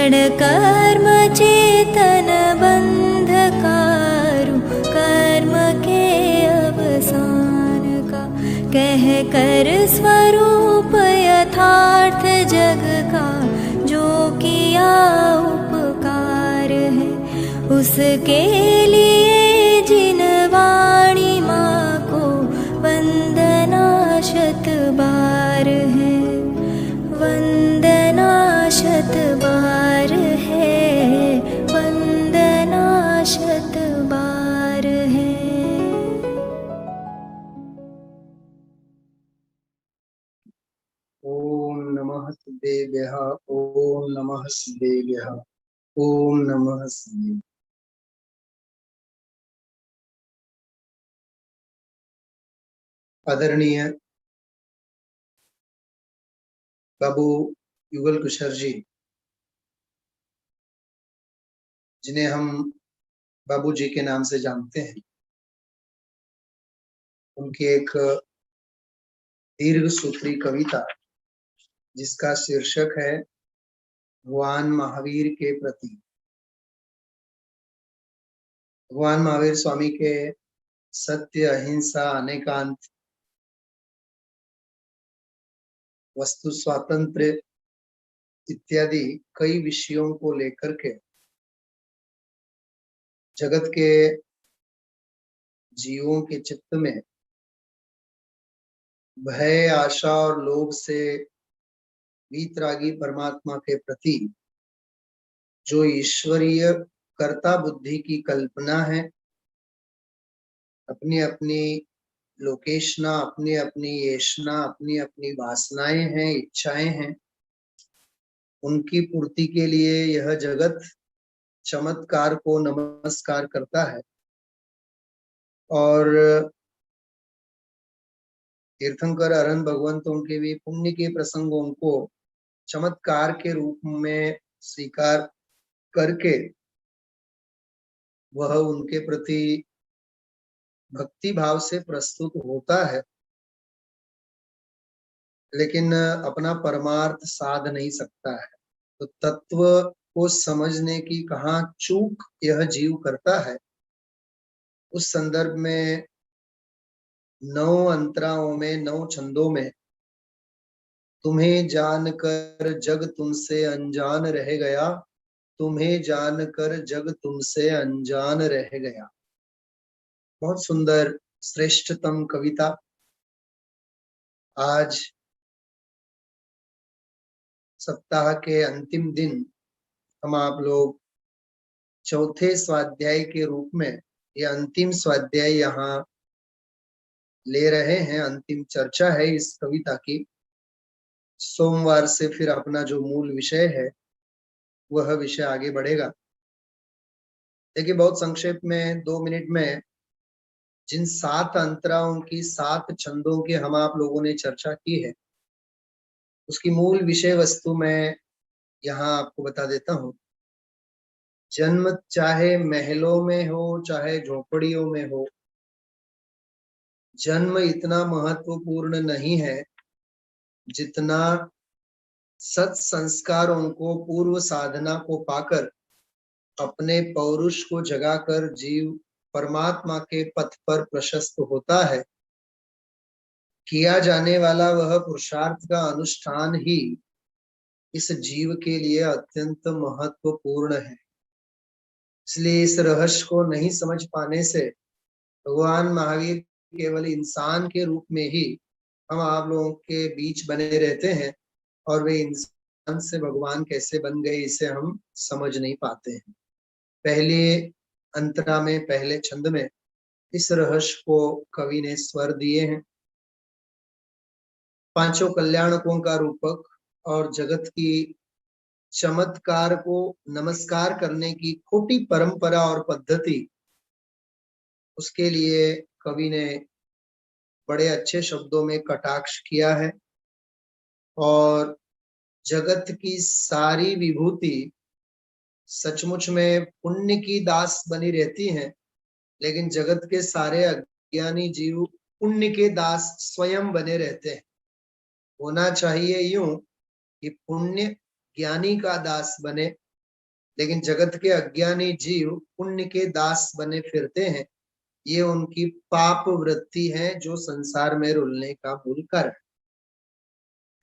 क्षण कर्म चेतन बंधकारु, कर्म के अवसान का कह कर स्वरूप यथार्थ जग का, जो किया उपकार है उसके लिए जिन वाणी माँ को वंदना शत बार है, वंदना शत बार है, वंदना शत बार है। ओम नमः सिद्धेभ्यः, ओम नमः सिद्धेभ्यः, ओम नमः सिद्धेभ्यः। आदरणीय बाबू युगल कुशर जी, जिन्हें हम बाबू जी के नाम से जानते हैं, उनकी एक दीर्घ सूत्री कविता जिसका शीर्षक है भगवान महावीर के प्रति। भगवान महावीर स्वामी के सत्य, अहिंसा, अनेकांत, वस्तु स्वातंत्र्य इत्यादि कई विषयों को लेकर के जगत के जीवों के चित्त में भय, आशा और लोभ से वीतरागी परमात्मा के प्रति जो ईश्वरीय कर्ता बुद्धि की कल्पना है, अपनी अपनी लोकेशना, अपनी अपनी येषणा, अपनी अपनी वासनाएं हैं, इच्छाएं हैं, उनकी पूर्ति के लिए यह जगत चमत्कार को नमस्कार करता है। और तीर्थंकर अरहंत भगवंतों के भी पुण्य के प्रसंगों को चमत्कार के रूप में स्वीकार करके वह उनके प्रति भक्ति भाव से प्रस्तुत होता है, लेकिन अपना परमार्थ साध नहीं सकता है। तो तत्व को समझने की कहाँ चूक यह जीव करता है, उस संदर्भ में 9 अंतराओं में, 9 छंदों में तुम्हें जानकर जग तुमसे अनजान रह गया, तुम्हें जानकर जग तुमसे अनजान रह गया। बहुत सुंदर श्रेष्ठतम कविता। आज सप्ताह के अंतिम दिन हम आप लोग चौथे स्वाध्याय के रूप में यह अंतिम स्वाध्याय यहाँ ले रहे हैं। अंतिम चर्चा है इस कविता की। सोमवार से फिर अपना जो मूल विषय है वह विषय आगे बढ़ेगा। देखिए, बहुत संक्षेप में 2 मिनट में जिन 7 अंतराओं की 7 छंदों की हम आप लोगों ने चर्चा की है, उसकी मूल विषय वस्तु मैं यहाँ आपको बता देता हूँ। जन्म चाहे महलों में हो, चाहे झोपड़ियों में हो, जन्म इतना महत्वपूर्ण नहीं है जितना सत संस्कारों को, पूर्व साधना को पाकर अपने पौरुष को जगाकर जीव परमात्मा के पथ पर प्रशस्त होता है। किया जाने वाला वह पुरुषार्थ का अनुष्ठान ही इस जीव के लिए अत्यंत महत्वपूर्ण है। इसलिए इस रहस्य को नहीं समझ पाने से भगवान महावीर केवल इंसान के रूप में ही हम आप लोगों के बीच बने रहते हैं, और वे इंसान से भगवान कैसे बन गए इसे हम समझ नहीं पाते हैं। पहले अंतरा में, पहले छंद में इस रहस्य को कवि ने स्वर दिए हैं। 5 कल्याणकों का रूपक और जगत की चमत्कार को नमस्कार करने की खोटी परंपरा और पद्धति, उसके लिए कवि ने बड़े अच्छे शब्दों में कटाक्ष किया है। और जगत की सारी विभूति सचमुच में पुण्य की दास बनी रहती हैं, लेकिन जगत के सारे अज्ञानी जीव पुण्य के दास स्वयं बने रहते हैं। होना चाहिए यूं कि पुण्य ज्ञानी का दास बने लेकिन जगत के अज्ञानी जीव पुण्य के दास बने फिरते हैं। ये उनकी पाप वृत्ति है जो संसार में रुलने का मूल कारण।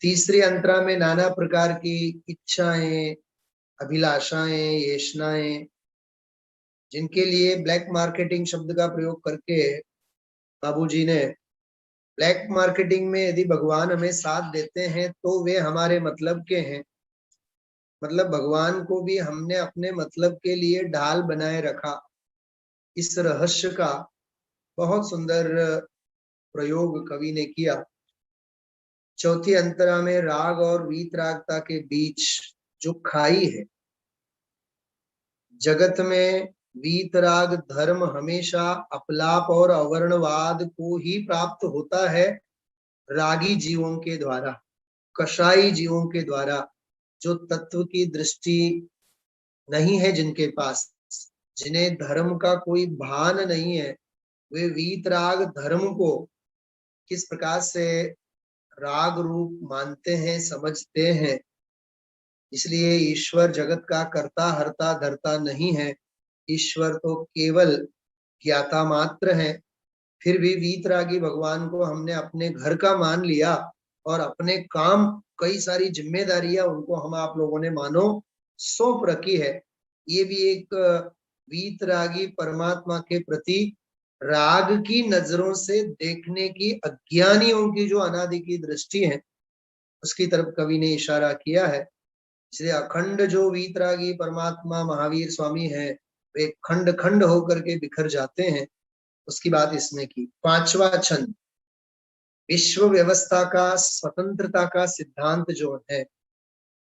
तीसरी अंतरा में नाना प्रकार की इच्छाएं, अभिलाषाएं, येषणाएं, जिनके लिए ब्लैक मार्केटिंग शब्द का प्रयोग करके बाबूजी ने, ब्लैक मार्केटिंग में यदि भगवान हमें साथ देते हैं तो वे हमारे मतलब के हैं। मतलब भगवान को भी हमने अपने मतलब के लिए ढाल बनाए रखा। इस रहस्य का बहुत सुंदर प्रयोग कवि ने किया। चौथी अंतरा में राग और वीतरागता के बीच जो खाई है, जगत में वीतराग धर्म हमेशा अपलाप और अवर्णवाद को ही प्राप्त होता है रागी जीवों के द्वारा, कषाई जीवों के द्वारा, जो तत्व की दृष्टि नहीं है जिनके पास, जिन्हें धर्म का कोई भान नहीं है, वे वीतराग धर्म को किस प्रकार से राग रूप मानते हैं, समझते हैं। इसलिए ईश्वर जगत का कर्ता हरता धरता नहीं है, ईश्वर तो केवल ज्ञाता मात्र है। फिर भी वीतरागी भगवान को हमने अपने घर का मान लिया और अपने काम, कई सारी जिम्मेदारियां उनको हम आप लोगों ने मानो सौंप रखी है। ये भी एक वीतरागी परमात्मा के प्रति राग की नजरों से देखने की अज्ञानियों की जो अनादि की दृष्टि है, उसकी तरफ कवि ने इशारा किया है। इसलिए अखंड जो वीतरागी परमात्मा महावीर स्वामी है, वे खंड खंड होकर के बिखर जाते हैं। उसकी बात इसमें की। पांचवा छंद, विश्व व्यवस्था का स्वतंत्रता का सिद्धांत जो है,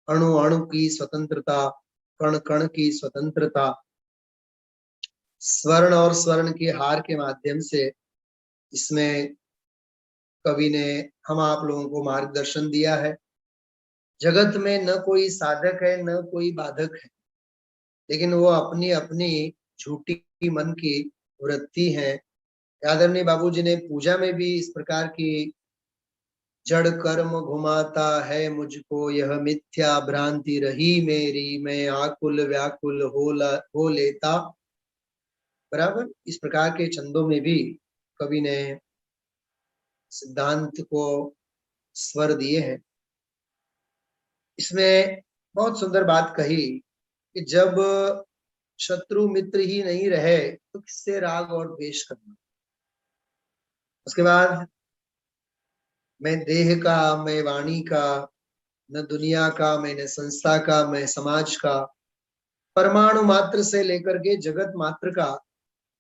अणु अणु की स्वतंत्रता, कण कण की स्वतंत्रता, स्वर्ण और स्वर्ण के हार के माध्यम से इसमें कवि ने हम आप लोगों को मार्गदर्शन दिया है। जगत में न कोई साधक है न कोई बाधक है, लेकिन वो अपनी अपनी झूठी मन की वृत्ति है। आदरणीय बाबूजी ने पूजा में भी इस प्रकार की, जड़ कर्म घुमाता है मुझको यह मिथ्या भ्रांति रही मेरी, मैं आकुल व्याकुल हो लेता, बराबर इस प्रकार के छंदों में भी कवि ने सिद्धांत को स्वर दिए हैं। इसमें बहुत सुंदर बात कही कि जब शत्रु मित्र ही नहीं रहे तो किससे राग और द्वेष करना। उसके बाद, मैं देह का, मैं वाणी का, न दुनिया का, मैं न संस्था का, मैं समाज का, परमाणु मात्र से लेकर के जगत मात्र का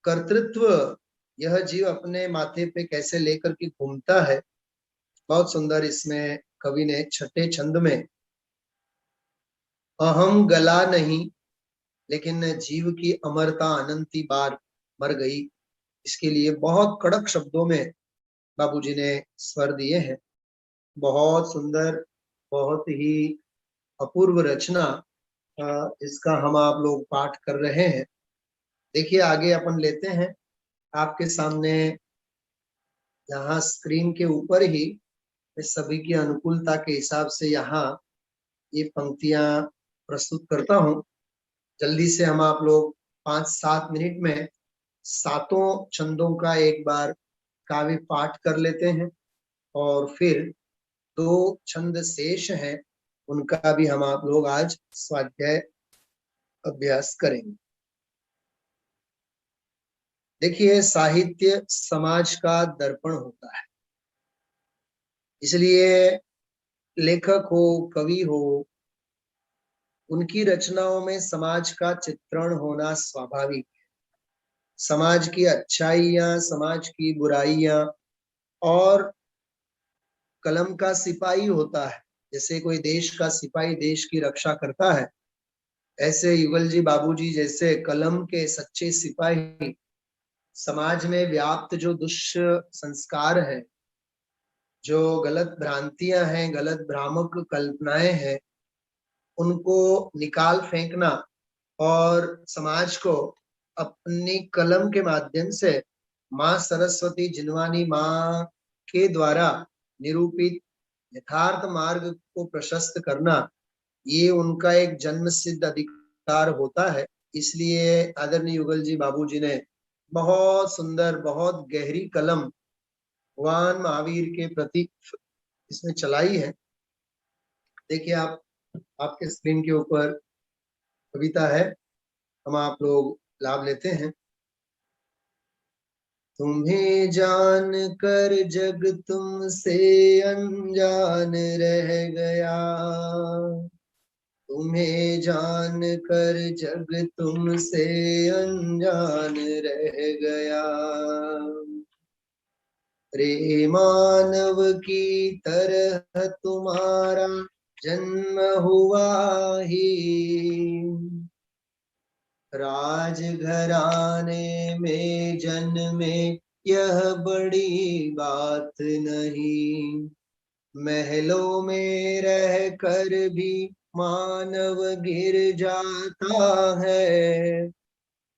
कर्तृत्व यह जीव अपने माथे पे कैसे लेकर के घूमता है। बहुत सुंदर इसमें कवि ने छठे छंद में, अहम गला नहीं लेकिन जीव की अमरता अनंती बार मर गई, इसके लिए बहुत कड़क शब्दों में बाबूजी ने स्वर दिए हैं। बहुत सुंदर, बहुत ही अपूर्व रचना, इसका हम आप लोग पाठ कर रहे हैं। देखिए आगे अपन लेते हैं। आपके सामने यहाँ स्क्रीन के ऊपर ही मैं सभी की अनुकूलता के हिसाब से यहाँ ये पंक्तियां प्रस्तुत करता हूँ। जल्दी से हम आप लोग 5-7 मिनट में सातों छंदों का एक बार काव्य पाठ कर लेते हैं और फिर 2 छंद शेष हैं, उनका भी हम आप लोग आज स्वाध्याय अभ्यास करेंगे। देखिए, साहित्य समाज का दर्पण होता है, इसलिए लेखक हो, कवि हो, उनकी रचनाओं में समाज का चित्रण होना स्वाभाविक है। समाज की अच्छाइयां, समाज की बुराइयां, और कलम का सिपाही होता है। जैसे कोई देश का सिपाही देश की रक्षा करता है, ऐसे युगल जी बाबूजी जैसे कलम के सच्चे सिपाही समाज में व्याप्त जो दुष्संस्कार है, जो गलत भ्रांतियां हैं, गलत भ्रामक कल्पनाएं हैं, उनको निकाल फेंकना और समाज को अपनी कलम के माध्यम से माँ सरस्वती जिनवानी माँ के द्वारा निरूपित यथार्थ मार्ग को प्रशस्त करना, ये उनका एक जन्म सिद्ध अधिकार साक्षात्कार होता है। इसलिए आदरणीय युगल जी बाबू जी ने बहुत सुंदर, बहुत गहरी कलम भगवान महावीर के प्रति इसमें चलाई है। देखिए आप, आपके स्क्रीन के ऊपर कविता है, हम आप लोग लाभ लेते हैं। तुम्हें जान कर जग तुमसे अनजान रह गया, तुम्हें जान कर जग तुमसे अनजान रह गया। रे मानव की तरह तुम्हारा जन्म हुआ ही, राजघराने में जन्मे यह बड़ी बात नहीं, महलों में रह कर भी मानव गिर जाता है,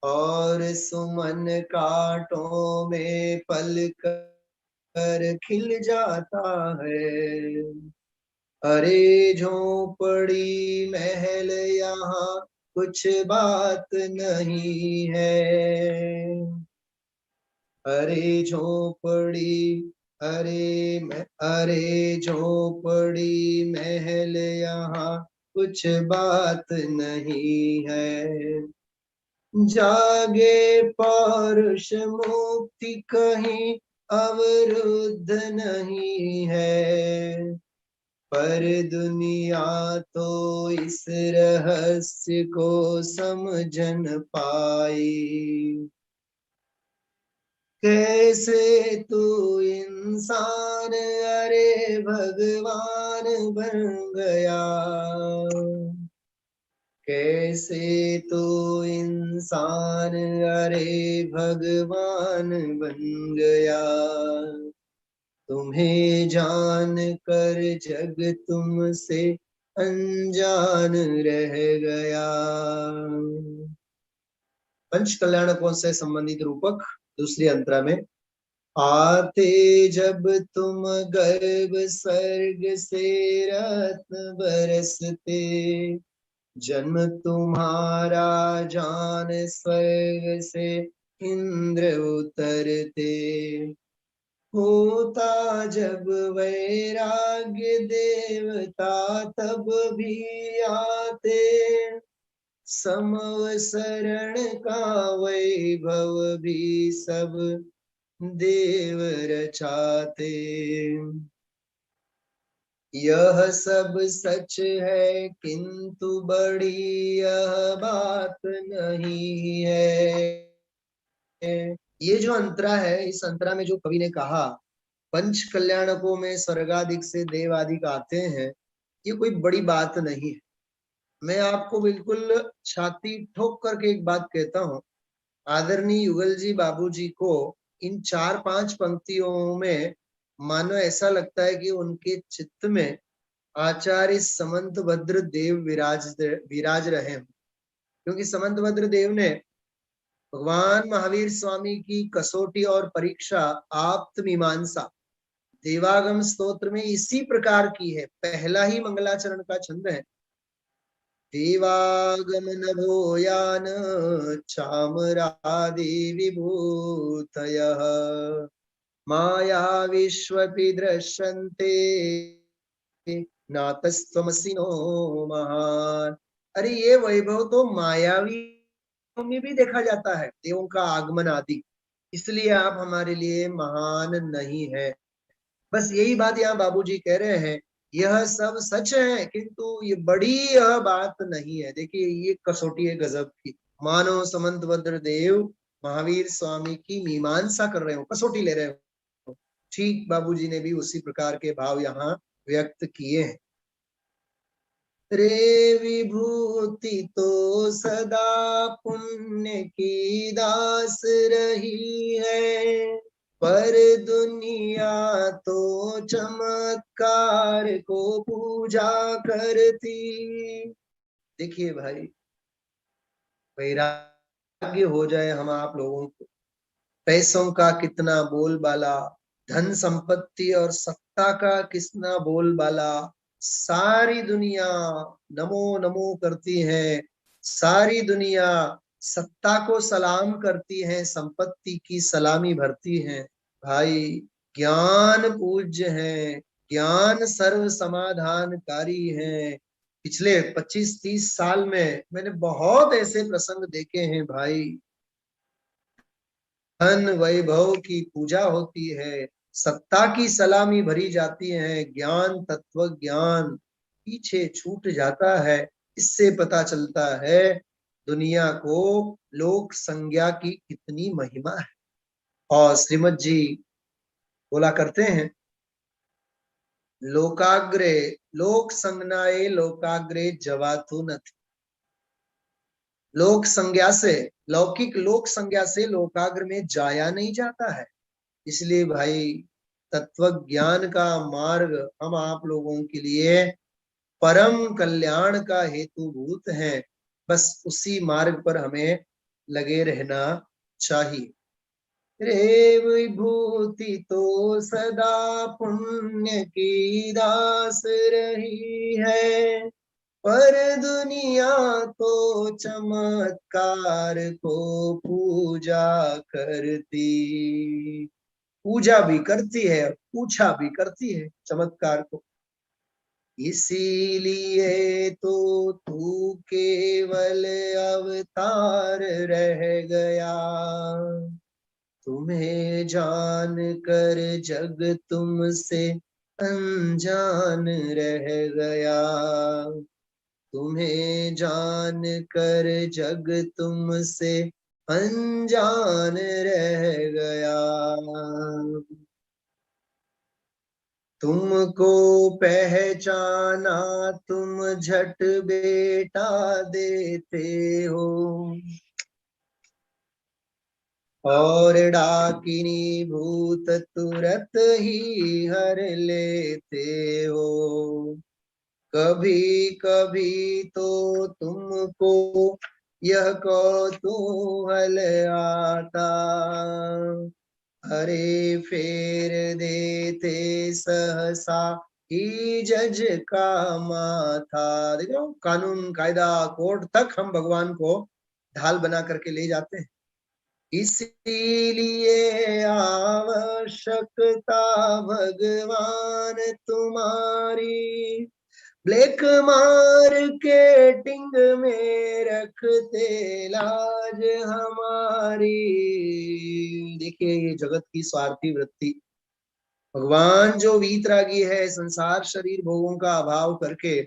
और सुमन कांटों में पल कर खिल जाता है। अरे झोपड़ी महल यहाँ कुछ बात नहीं है, अरे झोपड़ी, अरे झोपड़ी महल यहाँ कुछ बात नहीं है। जागे पौरुष मुक्ति कहीं अवरुद्ध नहीं है, पर दुनिया तो इस रहस्य को समझ न पाई। कैसे तू इंसान अरे भगवान बन गया, कैसे तू इंसान अरे भगवान बन गया, तुम्हें जान कर जग तुमसे अनजान रह गया। पंच कल्याणकों से संबंधित रूपक दूसरी अंतरा में, आते जब तुम गर्भ स्वर्ग से रत्न बरसते, जन्म तुम्हारा जान स्वर्ग से इंद्र उतरते, होता जब वैराग्य देवता तब भी आते, समवसरण का वैभव भी सब देव रचाते। यह सब सच है किंतु बड़ी यह बात नहीं है। ये जो अंतरा है, इस अंतरा में जो कवि ने कहा पंच कल्याणकों में स्वर्गाधिक से देवाधिक आते हैं, ये कोई बड़ी बात नहीं है। मैं आपको बिल्कुल छाती ठोक करके एक बात कहता हूँ, आदरणीय युगल जी बाबू जी को इन 4-5 पंक्तियों में मानो ऐसा लगता है कि उनके चित्त में आचार्य समंतभद्र देव विराज रहे हैं, क्योंकि समंतभद्र देव ने भगवान महावीर स्वामी की कसौटी और परीक्षा आप्त मीमांसा देवागम स्तोत्र में इसी प्रकार की है। पहला ही मंगलाचरण का छंद है, देवागम नभोयान चामरादि विभूतयः माया विश्वपि दृश्यन्ते नातस्त्वमसि नो महान। अरे ये वैभव तो मायावी में भी देखा जाता है, देवों का आगमन आदि, इसलिए आप हमारे लिए महान नहीं है। बस यही बात यहाँ बाबूजी कह रहे हैं, यह सब सच है किंतु ये बड़ी यह बात नहीं है। देखिए ये कसौटी है गजब की, मानो समंतभद्र देव महावीर स्वामी की मीमांसा कर रहे हो, कसौटी ले रहे हो। ठीक बाबूजी ने भी उसी प्रकार के भाव यहाँ व्यक्त किए हैं। रे विभूति तो सदा पुण्य की दास रही है, पर दुनिया तो चमत्कार को पूजा करती। देखिए भाई, वैराग्य हो जाए हम आप लोगों को, पैसों का कितना बोलबाला, धन संपत्ति और सत्ता का कितना बोलबाला, सारी दुनिया नमो नमो करती है, सारी दुनिया सत्ता को सलाम करती है, संपत्ति की सलामी भरती है। भाई ज्ञान पूज्य है, ज्ञान सर्व समाधानकारी है। पिछले 25-30 साल में मैंने बहुत ऐसे प्रसंग देखे हैं भाई। धन वैभव की पूजा होती है, सत्ता की सलामी भरी जाती है, ज्ञान तत्व ज्ञान पीछे छूट जाता है। इससे पता चलता है दुनिया को लोक संज्ञा की कितनी महिमा है। और श्रीमद जी बोला करते हैं, लोकाग्रे लोक संज्ञाए लोकाग्रे जवातु नथि। लोक संज्ञा से, लौकिक लोक संज्ञा से लोकाग्र में जाया नहीं जाता है। इसलिए भाई तत्व ज्ञान का मार्ग हम आप लोगों के लिए परम कल्याण का हेतुभूत है। बस उसी मार्ग पर हमें लगे रहना चाहिए। रे विभूति तो सदा पुण्य की दास रही है, पर दुनिया तो चमत्कार को पूजा करती। पूजा भी करती है, पूछा भी करती है चमत्कार को। इसीलिए तो तू केवल अवतार रह गया, तुम्हें जान कर जग तुमसे अनजान रह गया, तुम्हें जान कर जग तुमसे अनजान रह गया। तुमको पहचाना तुम झट बेटा देते हो, और डाकिनी भूत तुरत ही हर लेते हो। कभी कभी तो तुमको यह कौतूहल आता, अरे फेर देते सहसा ही जज का माथा। देख रहे हो, कानून कायदा कोर्ट तक हम भगवान को ढाल बना करके ले जाते हैं। इसीलिए आवश्यकता भगवान तुम्हारी, ब्लैक मार्केटिंग में रखते लाज हमारी। देखिए ये जगत की स्वार्थी वृत्ति। भगवान जो वीतरागी है, संसार शरीर भोगों का अभाव करके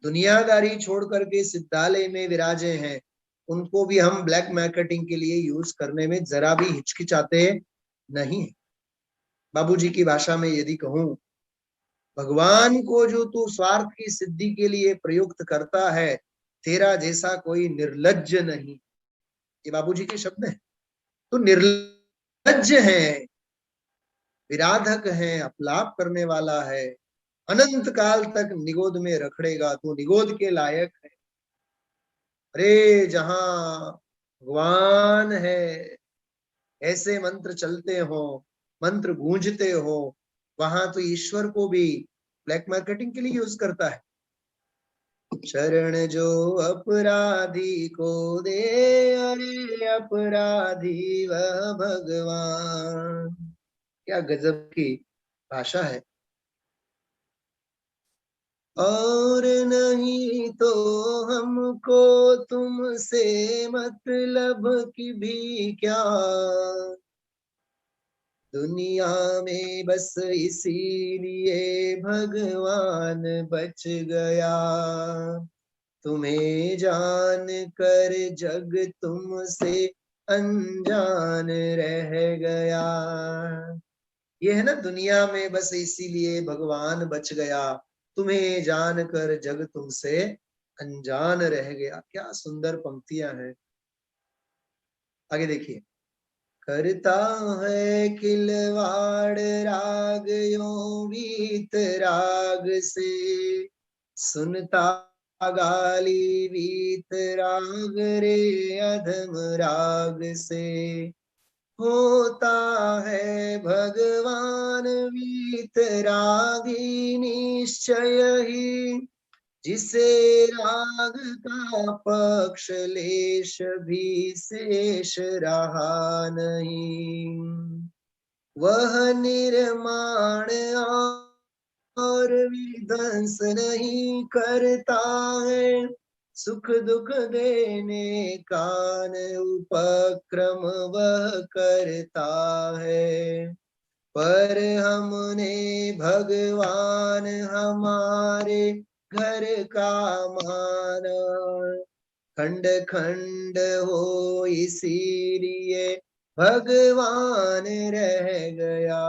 दुनियादारी छोड़ करके सिद्धालय में विराजे हैं, उनको भी हम ब्लैक मार्केटिंग के लिए यूज करने में जरा भी हिचकिचाते नहीं। बाबूजी की भाषा में यदि कहूं, भगवान को जो तू स्वार्थ की सिद्धि के लिए प्रयुक्त करता है, तेरा जैसा कोई निर्लज्ज नहीं। ये बाबूजी के शब्द हैं। तू निर्लज्ज है, विराधक है, अपलाप करने वाला है, अनंत काल तक निगोद में रखड़ेगा, तू निगोद के लायक है। अरे जहां भगवान है, ऐसे मंत्र चलते हो, मंत्र गूंजते हो, वहां तो ईश्वर को भी ब्लैक मार्केटिंग के लिए यूज करता है। शरण जो अपराधी को दे, अरे अपराधी वह भगवान। क्या गजब की भाषा है। और नहीं तो हमको तुमसे मतलब की भी क्या, दुनिया में बस इसीलिए भगवान बच गया, तुम्हें जान कर जग तुमसे अनजान रह गया। ये है ना, दुनिया में बस इसीलिए भगवान बच गया, तुम्हें जानकर जग तुमसे अनजान रह गया। क्या सुंदर पंक्तियां हैं। आगे देखिए, करता है खिलवाड़ राग यो वीत राग से, सुनता गाली वीत राग रे अधम राग से, होता है भगवान वीतरागी निश्चय ही, जिसे राग का पक्ष लेश भी शेष रहा नहीं, वह निर्माण और विध्वंस नहीं करता है, सुख दुख देने का उपक्रम वह करता है। पर हमने भगवान हमारे घर का माना, खंड खंड हो इसीलिए भगवान रह गया,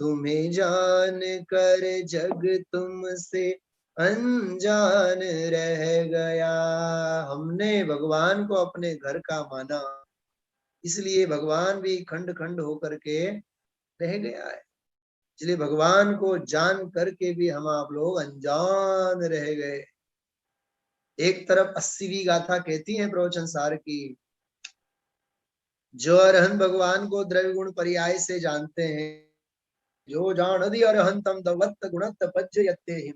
तुम्हें जान कर जग तुमसे अनजान रह गया। हमने भगवान को अपने घर का माना, इसलिए भगवान भी खंड खंड होकर के रह गया है। इसलिए भगवान को जान करके भी हम आप लोग अनजान रह गए। एक तरफ 80वीं गाथा कहती है प्रवचन सार की, जो अरहंत भगवान को द्रव्य गुण पर्याय से जानते हैं, जो जान अधि अरहंतम दवत्त गुणत्त पज्जयते हिम।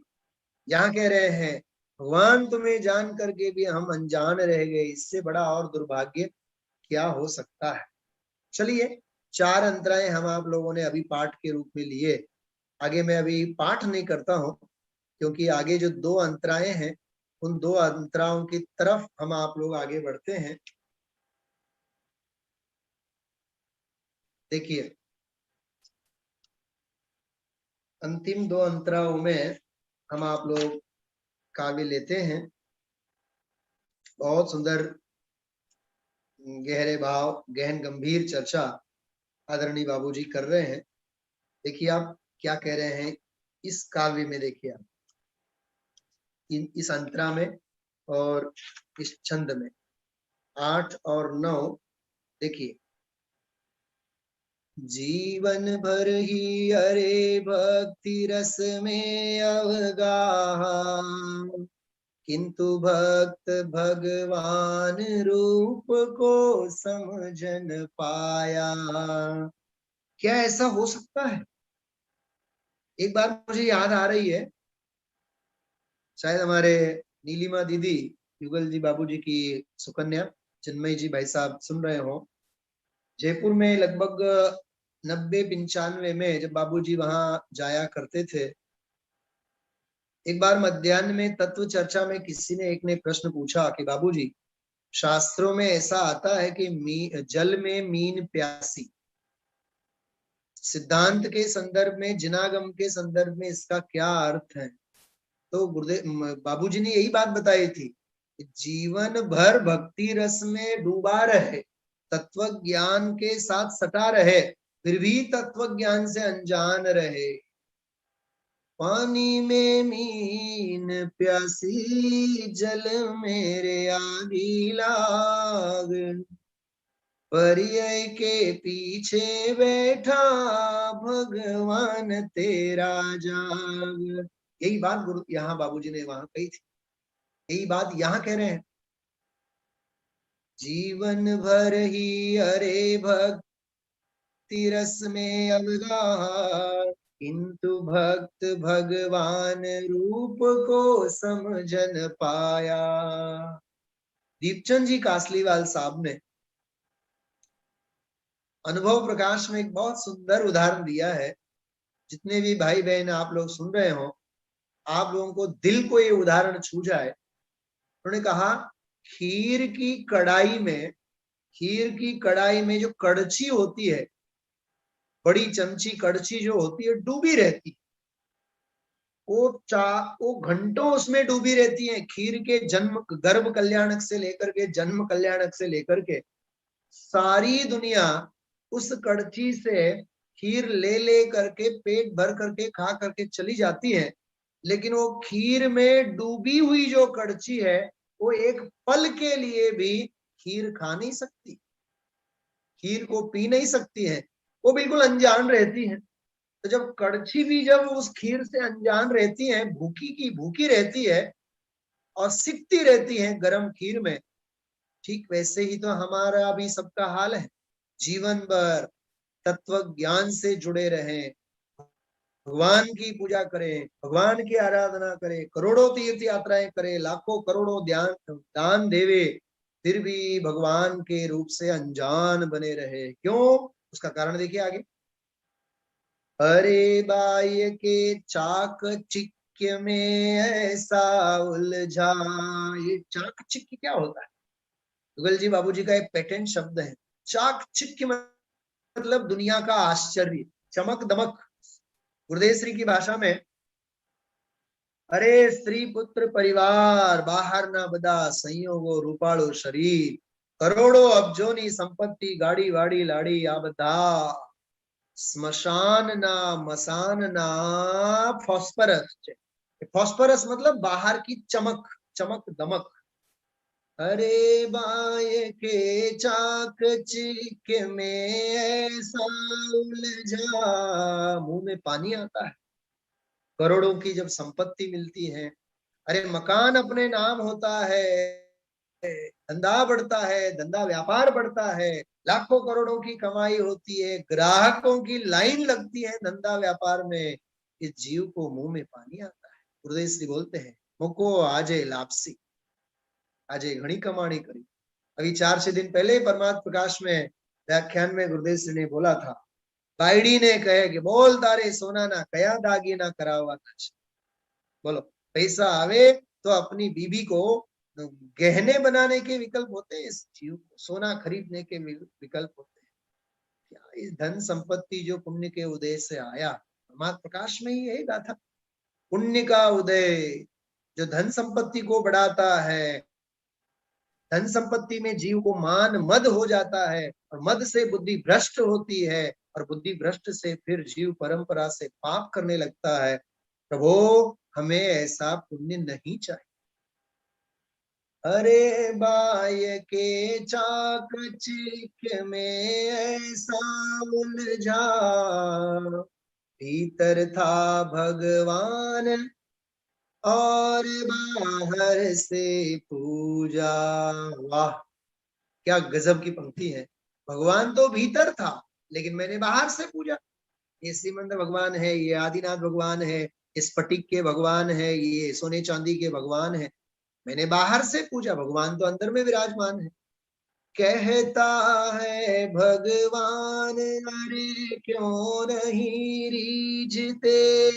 यहाँ कह रहे हैं भगवान तुम्हें जान करके भी हम अनजान रह गए, इससे बड़ा और दुर्भाग्य क्या हो सकता है। चलिए 4 अंतराएं हम आप लोगों ने अभी पाठ के रूप में लिए। आगे मैं अभी पाठ नहीं करता हूं, क्योंकि आगे जो 2 अंतराएं हैं उन 2 अंतराओं की तरफ हम आप लोग आगे बढ़ते हैं। देखिए अंतिम 2 अंतराओं में हम आप लोग काव्य लेते हैं। बहुत सुंदर गहरे भाव, गहन गंभीर चर्चा आदरणीय बाबूजी कर रहे हैं। देखिए आप क्या कह रहे हैं इस काव्य में। देखिए आप इस अंतरा में और इस छंद में 8 और 9 देखिए, जीवन भर ही अरे भक्ति रस में अवगाहा, किंतु भक्त भगवान रूप को समझन पाया। क्या ऐसा हो सकता है? एक बार मुझे याद आ रही है, शायद हमारे नीलिमा दीदी, युगल जी बाबूजी की सुकन्या, चिन्मय जी भाई साहब सुन रहे हो। जयपुर में लगभग 90-95 में जब बाबूजी वहां जाया करते थे, एक बार मध्याह्न में तत्व चर्चा में किसी ने एक ने प्रश्न पूछा कि बाबूजी, शास्त्रों में ऐसा आता है कि जल में मीन प्यासी, सिद्धांत के संदर्भ में, जिनागम के संदर्भ में इसका क्या अर्थ है? तो गुरुदेव बाबूजी ने यही बात बताई थी, जीवन भर भक्ति रस में डूबा रहे, तत्व ज्ञान के साथ सटा रहे, फिर भी तत्व ज्ञान से अनजान रहे। पानी में मीन प्यासी, जल मेरे आगी लाग, पर्याय के पीछे बैठा भगवान तेरा जाग। यही बात गुरु यहाँ बाबूजी ने वहां कही थी, यही बात यहाँ कह रहे हैं। जीवन भर ही अरे भक्ति रस में अवगाहा, किंतु भक्त भगवान रूप को समझन पाया। दीपचंद जी कासलीवाल साहब ने अनुभव प्रकाश में एक बहुत सुंदर उदाहरण दिया है। जितने भी भाई बहन आप लोग सुन रहे हो, आप लोगों को दिल को ये उदाहरण छू जाए। उन्होंने कहा खीर की कढ़ाई में जो कड़छी होती है, बड़ी चमची कड़छी जो होती है, डूबी रहती है। वो घंटों उसमें डूबी रहती है। खीर के जन्म, गर्भ कल्याणक से लेकर के जन्म कल्याणक से लेकर के सारी दुनिया उस कड़छी से खीर ले करके पेट भर करके खा करके चली जाती है, लेकिन वो खीर में डूबी हुई जो कड़छी है, वो एक पल के लिए भी खीर खा नहीं सकती, खीर को पी नहीं सकती है, वो बिल्कुल अनजान रहती है। तो जब कड़छी भी जब उस खीर से अनजान रहती है, भूखी की भूखी रहती है और सिकती रहती है गर्म खीर में, ठीक वैसे ही तो हमारा भी सबका हाल है। जीवन भर तत्व ज्ञान से जुड़े रहें, भगवान की पूजा करें, भगवान की आराधना करें, करोड़ों तीर्थ यात्राएं करें, लाखों करोड़ों दान देवे, फिर भी भगवान के रूप से अनजान बने रहे। क्यों? उसका कारण देखिए आगे। अरे बाह्य के चाकचिक्य में ऐसा उलझा। ये चाकचिक्य क्या होता है? गूगल जी बाबूजी का एक पेटेंट शब्द है। चाकचिक्य मतलब दुनिया का आश्चर्य, चमक दमक। गुरुदेव श्री की भाषा में, अरे स्त्री पुत्र परिवार बाहर ना बदा, संयोगो रूपाळो शरीर, करोड़ों अब्जोनी संपत्ति, गाड़ी वाड़ी लाड़ी आ बधा, स्मशान ना मसान ना फॉस्फरस। फॉस्फरस मतलब बाहर की चमक, चमक दमक। अरे बाय के चाक चिक में ऐसा उलझा, मुंह में पानी आता है। करोड़ों की जब संपत्ति मिलती है, अरे मकान अपने नाम होता है, धंधा बढ़ता है, धंधा व्यापार बढ़ता है, लाखों करोड़ों की कमाई होती है, ग्राहकों की लाइन लगती है धंधा व्यापार में, इस जीव को मुंह में पानी आता है। गुरुदेव श्री बोलते हैं, मुको आजे लापसी, आजे घनी कमाणी करी। अभी 4-6 दिन पहले परमात्म प्रकाश में व्याख्यान में गुरुदेव श्री ने बोला था, बायडी ने कहे कि बोल तारे सोना ना कया दागी ना करावा। बोलो, पैसा आवे तो अपनी बीबी को गहने बनाने के विकल्प होते हैं, इस जीव को सोना खरीदने के विकल्प होते हैं। क्या इस धन संपत्ति जो पुण्य के उदय से आया, परमात्म प्रकाश में ही यही गाथा। पुण्य का उदय जो धन संपत्ति को बढ़ाता है, धन संपत्ति में जीव को मान मद हो जाता है, और मद से बुद्धि भ्रष्ट होती है, और बुद्धि भ्रष्ट से फिर जीव परंपरा से पाप करने लगता है। प्रभु हमें ऐसा पुण्य नहीं चाहिए। अरे बाय के चाक चिक में ऐसा उलझा, भीतर था भगवान और बाहर से पूजा। वाह, क्या गजब की पंक्ति है। भगवान तो भीतर था, लेकिन मैंने बाहर से पूजा। ये श्रीमंत भगवान है, ये आदिनाथ भगवान है, ये स्फटिक के भगवान है, ये सोने चांदी के भगवान है, मैंने बाहर से पूजा, भगवान तो अंदर में विराजमान है। कहता है भगवान, अरे क्यों नहीं रीझते,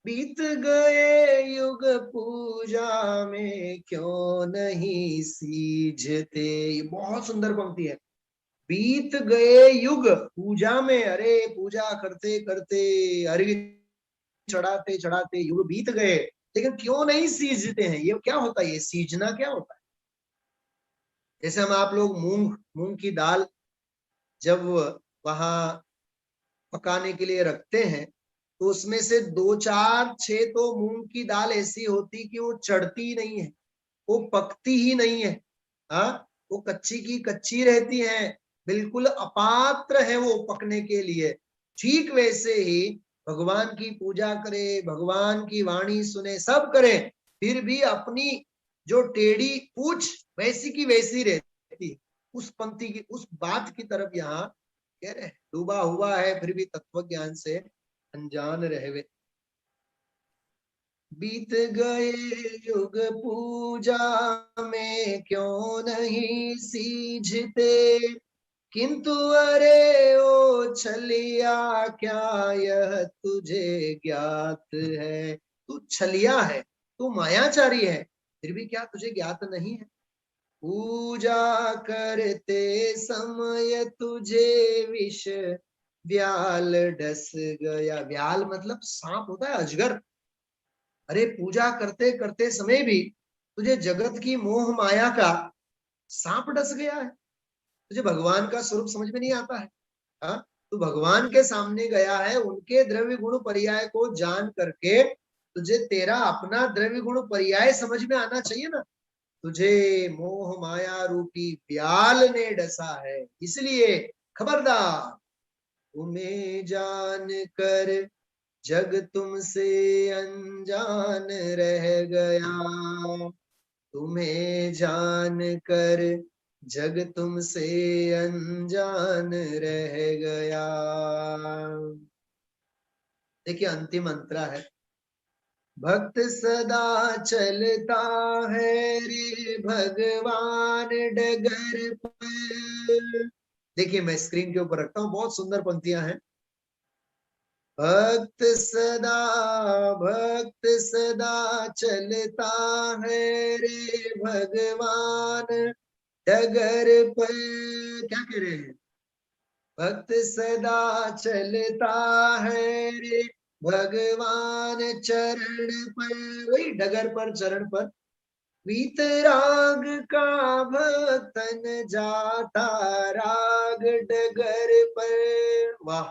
बीत गए युग पूजा में क्यों नहीं सीझते। ये बहुत सुंदर पंक्ति है। बीत गए युग पूजा में, अरे पूजा करते करते, अर्घ्य चढ़ाते चढ़ाते युग बीत गए, लेकिन क्यों नहीं सीजते हैं। ये क्या होता है? ये सीजना क्या होता है? जैसे हम आप लोग मूंग की दाल जब वहां पकाने के लिए रखते हैं, तो उसमें से 2-4-6 तो मूंग की दाल ऐसी होती कि वो चढ़ती ही नहीं है, वो पकती ही नहीं है। हाँ, वो कच्ची की कच्ची रहती है, बिल्कुल अपात्र है वो पकने के लिए। ठीक वैसे ही भगवान की पूजा करे, भगवान की वाणी सुने, सब करें, फिर भी अपनी जो टेढ़ी पूछ वैसी की वैसी रहती। उस पंक्ति की, उस बात की तरफ यहाँ कह रहे, डूबा हुआ है फिर भी तत्व ज्ञान से अनजान रहे। बीत गए युग पूजा में क्यों नहीं सीझते, किंतु अरे ओ छलिया क्या यह तुझे ज्ञात है। तू छलिया है, तू मायाचारी है, फिर भी क्या तुझे ज्ञात नहीं है? पूजा करते समय तुझे विष व्याल डस गया। व्याल मतलब सांप होता है, अजगर। अरे पूजा करते करते समय भी तुझे जगत की मोह माया का सांप डस गया है, तुझे भगवान का स्वरूप समझ में नहीं आता है। हाँ, तू भगवान के सामने गया है, उनके द्रव्य गुण पर्याय को जान करके तुझे तेरा अपना द्रव्य गुण पर्याय समझ में आना चाहिए ना। तुझे मोह माया रूपी व्याल ने डसा है, इसलिए खबरदार, तुम्हें जान कर जग तुमसे अनजान रह गया, तुम्हें जान कर जग तुमसे अनजान रह गया। देखिए अंतिम अंतरा है, भक्त सदा चलता है रे भगवान डगर पर। देखिए मैं स्क्रीन के ऊपर रखता हूं, बहुत सुंदर पंक्तियां हैं। भक्त सदा चलता है रे भगवान डगर पर। क्या कह रहे हैं? भक्त सदा चलता है रे भगवान चरण पर, वही डगर पर, चरण पर। वीतराग का भक्तन जाता राग डगर पर। वाह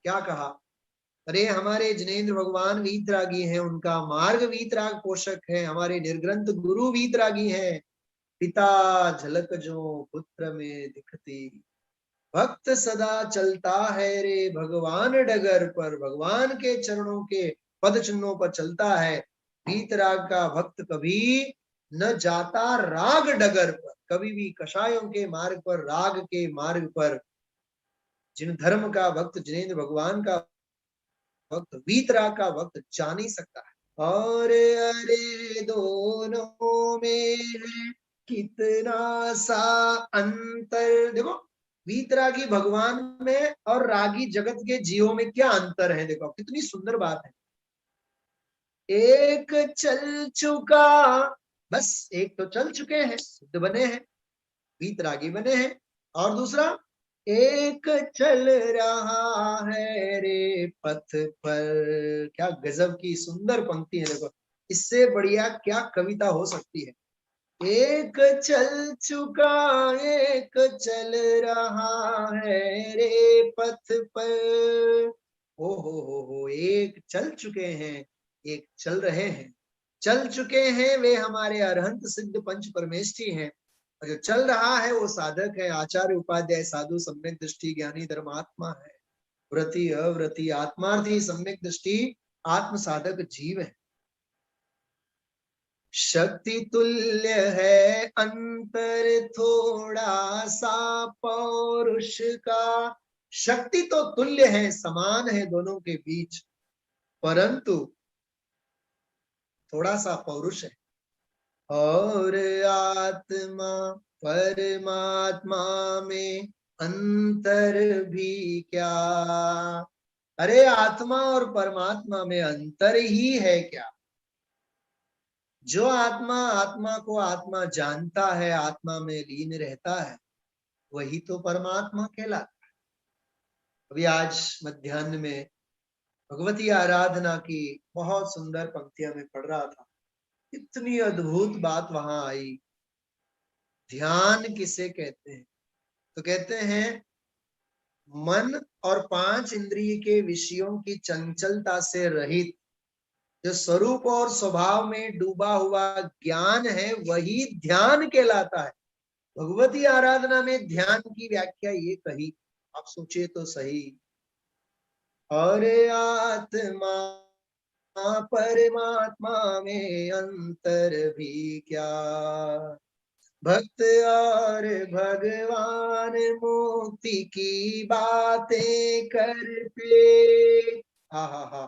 क्या कहा! अरे हमारे जिनेंद्र भगवान वीतरागी हैं, उनका मार्ग वीतराग पोषक है। हमारे निर्ग्रंथ गुरु वीतरागी हैं। पिता झलक जो पुत्र में दिखती, भक्त सदा चलता है रे भगवान डगर पर, भगवान के चरणों के पद चिन्हों पर चलता है। वीतराग का भक्त कभी न जाता राग डगर पर, कभी भी कषायों के मार्ग पर, राग के मार्ग पर। जिन धर्म का भक्त जिनेंद्र भगवान का भक्त, वीतराग का भक्त जा नहीं सकता है। और अरे दोनों में है कितना सा अंतर। देखो वीतरागी भगवान में और रागी जगत के जीवों में क्या अंतर है, देखो कितनी सुंदर बात है। एक चल चुका, बस एक तो चल चुके हैं, सिद्ध बने हैं, वीतरागी बने हैं, और दूसरा एक चल रहा है रे पथ पर। क्या गजब की सुंदर पंक्ति है, देखो इससे बढ़िया क्या कविता हो सकती है। एक चल चुका, एक चल रहा है रे पथ पर। ओ हो, एक चल चुके हैं, एक चल रहे हैं। चल चुके हैं वे हमारे अरहंत सिद्ध पंच परमेष्ठी हैं, और जो चल रहा है वो साधक है, आचार्य उपाध्याय साधु सम्यक दृष्टि ज्ञानी धर्मात्मा है। व्रति अव्रति आत्मार्थी सम्यक दृष्टि आत्म साधक जीव है। शक्ति तुल्य है अंतर थोड़ा सा पौरुष का। शक्ति तो तुल्य है, समान है दोनों के बीच, परंतु थोड़ा सा पौरुष है। और आत्मा परमात्मा में अंतर भी क्या। अरे आत्मा और परमात्मा में अंतर ही है क्या। जो आत्मा आत्मा को आत्मा जानता है, आत्मा में लीन रहता है, वही तो परमात्मा कहलाता है। अभी आज मध्याह्न में भगवती आराधना की बहुत सुंदर पंक्तियां में पढ़ रहा था, इतनी अद्भुत बात वहां आई। ध्यान किसे कहते हैं? तो कहते हैं मन और 5 इंद्रिय के विषयों की चंचलता से रहित जो स्वरूप और स्वभाव में डूबा हुआ ज्ञान है, वही ध्यान कहलाता है। भगवती आराधना में ध्यान की व्याख्या ये कही, आप सोचिए तो सही। और आत्मा परमात्मा में अंतर भी क्या, भक्त और भगवान मुक्ति की बातें करते। हा हा हा,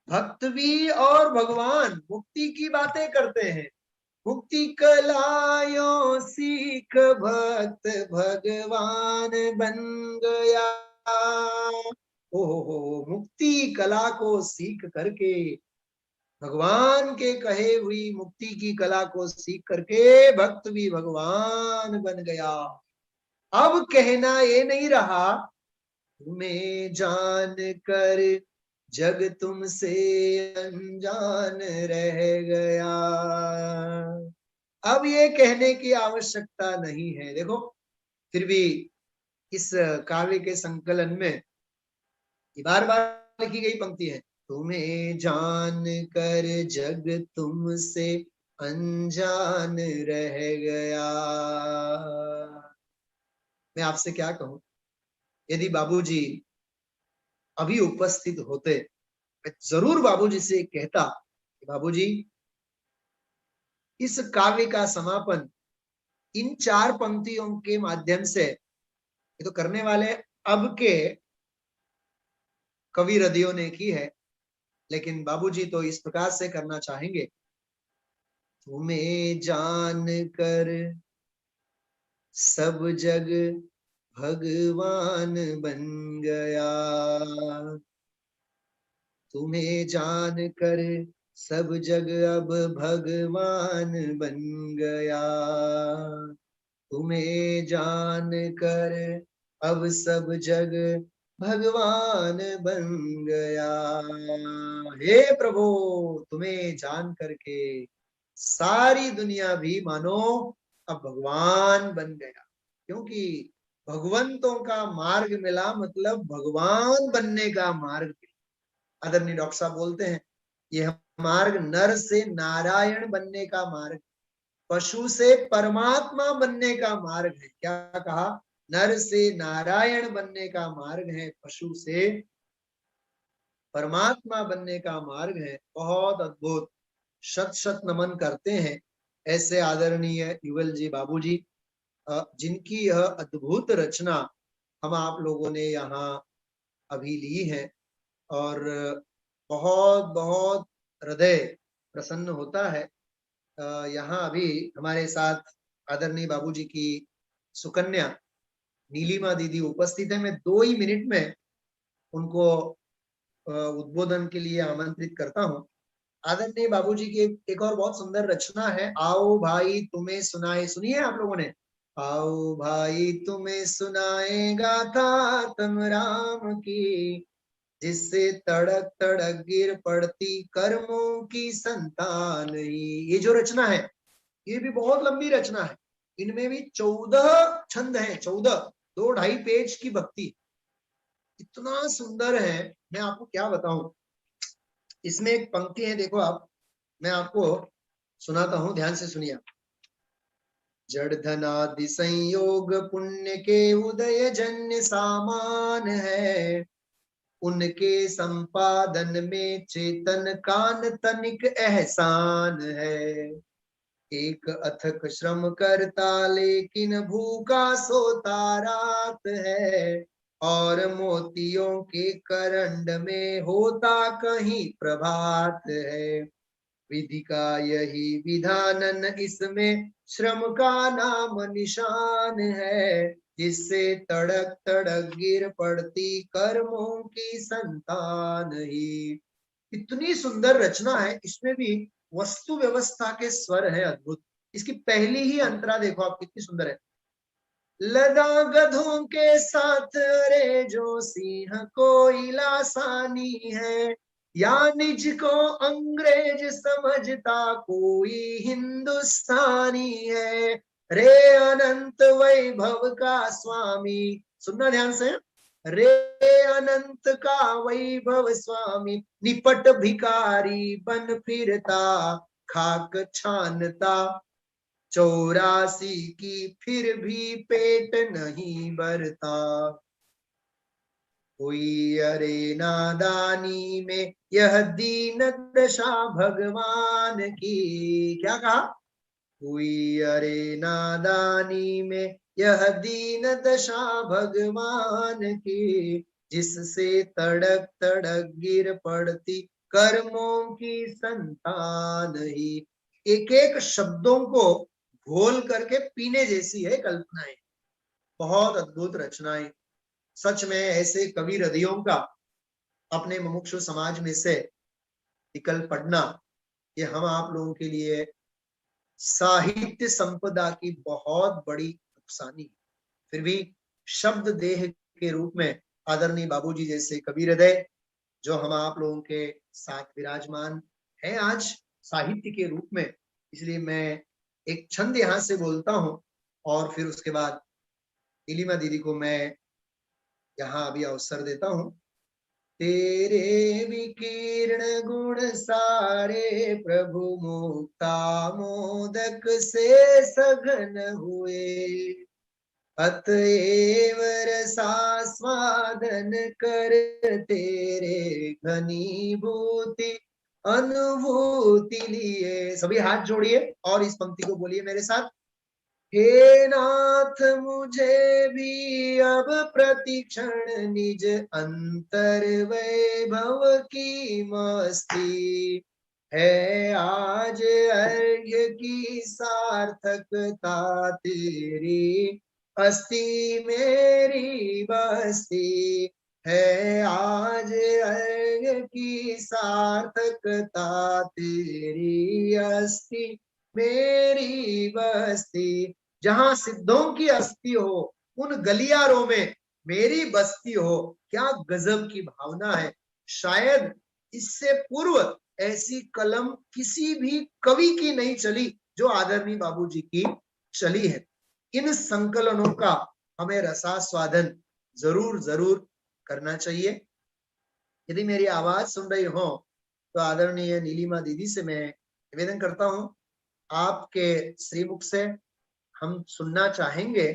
भक्त भी और भगवान मुक्ति की बातें करते हैं। मुक्ति कलायों सीख भक्त भगवान बन गया। ओहो, मुक्ति कला को सीख करके, भगवान के कहे हुई मुक्ति की कला को सीख करके भक्त भी भगवान बन गया। अब कहना ये नहीं रहा तुम्हें जान कर जग तुमसे अनजान रह गया। अब ये कहने की आवश्यकता नहीं है। देखो फिर भी इस काव्य के संकलन में बार बार लिखी गई पंक्ति है, तुम्हें जान कर जग तुमसे अनजान रह गया। मैं आपसे क्या कहूं, यदि बाबूजी अभी उपस्थित होते, मैं जरूर बाबूजी से कहता कि बाबूजी इस काव्य का समापन इन 4 पंक्तियों के माध्यम से, ये तो करने वाले अब के कवि हृदयों ने की है, लेकिन बाबूजी तो इस प्रकार से करना चाहेंगे, तुम्हें जान कर सब जग भगवान बन गया, तुम्हें जान कर सब जग अब भगवान बन गया, तुम्हें जान कर अब सब जग भगवान बन गया। हे प्रभु, तुम्हें जान करके सारी दुनिया भी मानो अब भगवान बन गया, क्योंकि भगवंतों का मार्ग मिला, मतलब भगवान बनने का मार्ग मिला। आदरणीय डॉक्टर साहब बोलते हैं यह मार्ग नर से नारायण बनने का मार्ग, पशु से परमात्मा बनने का मार्ग है। क्या कहा? नर से नारायण बनने का मार्ग है, पशु से परमात्मा बनने का मार्ग है। बहुत अद्भुत, शत शत नमन करते हैं ऐसे आदरणीय युगल जी बाबूजी, जिनकी यह अद्भुत रचना हम आप लोगों ने यहाँ अभी ली है, और बहुत बहुत हृदय प्रसन्न होता है। यहाँ अभी हमारे साथ आदरणीय बाबूजी की सुकन्या नीलिमा दीदी उपस्थित है। मैं 2 ही मिनट में उनको उद्बोधन के लिए आमंत्रित करता हूँ। आदरणीय बाबूजी की एक और बहुत सुंदर रचना है, आओ भाई तुम्हें सुनाए। सुनिए आप लोगों ने, आओ भाई तुम्हें सुनाए गाथा तम राम की, जिससे तड़क तड़क गिर पड़ती कर्मों की संतान ही। ये जो रचना है ये भी बहुत लंबी रचना है, इनमें भी 14 छंद हैं, 14, 2-2.5 पेज की भक्ति, इतना सुंदर है, मैं आपको क्या बताऊं। इसमें एक पंक्ति है, देखो आप, मैं आपको सुनाता हूं, ध्यान से सुनिए। जड़ धनादि संयोग पुण्य के उदय जन्य सामान है, उनके संपादन में चेतन कान तनिक एहसान है। एक अथक श्रम करता लेकिन भूखा सोता रात है, और मोतियों के करंड में होता कहीं प्रभात है। विधि का यही विधानन इसमें श्रम का नाम निशान है, जिससे तड़क तड़क गिर पड़ती कर्मों की संतान ही। इतनी सुंदर रचना है, इसमें भी वस्तु व्यवस्था के स्वर है अद्भुत। इसकी पहली ही अंतरा देखो आप, कितनी सुंदर है। लदा गधों के साथ रे जो सिंह कोई लासानी है, या निज को अंग्रेज समझता कोई हिंदुस्तानी है, रे अनंत वैभव का स्वामी। सुनना ध्यान से, रे अनंत का वैभव स्वामी, निपट भिखारी बन फिरता खाक छानता, 84 की फिर भी पेट नहीं भरता। कोई अरे नादानी में यह दीन दशा भगवान की। क्या कहा? कोई अरे नादानी में यह दीन दशा भगवान की, जिससे तड़क तड़क गिर पड़ती कर्मों की संतान ही। एक एक शब्दों को घोल करके पीने जैसी है कल्पनाएं, बहुत अद्भुत रचनाएं। सच में ऐसे कवि हृदयों का अपने मुमुक्षु समाज में से निकल पड़ना, ये हम आप लोगों के लिए साहित्य संपदा की बहुत बड़ी नुकसानी। फिर भी शब्द देह के रूप में आदरणीय बाबूजी जैसे कवि हृदय जो हम आप लोगों के साथ विराजमान है आज साहित्य के रूप में, इसलिए मैं एक छंद यहाँ से बोलता हूं और फिर उसके बाद नीलिमा दीदी को मैं यहाँ अभी अवसर देता हूं। तेरे विकीर्ण गुण सारे प्रभु मुक्ता मोदक से सघन हुए, अतएव रसास्वादन कर तेरे घनीभूति अनुभूति लिए। सभी हाथ जोड़िए और इस पंक्ति को बोलिए मेरे साथ। हे नाथ मुझे भी अब प्रतिक्षण निज अंतर वैभव की मस्ती है। आज अर्घ्य की सार्थकता तेरी हस्ती मेरी बस्ती है। आज अर्घ्य की सार्थकता तेरी हस्ती मेरी बस्ती। जहां सिद्धों की अस्थि हो उन गलियारों में मेरी बस्ती हो। क्या गजब की भावना है। शायद इससे पूर्व ऐसी कलम किसी भी कवि की नहीं चली जो आदरणीय बाबूजी की चली है। इन संकलनों का हमें रसास्वादन जरूर जरूर करना चाहिए। यदि मेरी आवाज सुन रही हो तो आदरणीय नीलिमा दीदी से मैं निवेदन करता हूं, आपके श्रीमुख से हम सुनना चाहेंगे,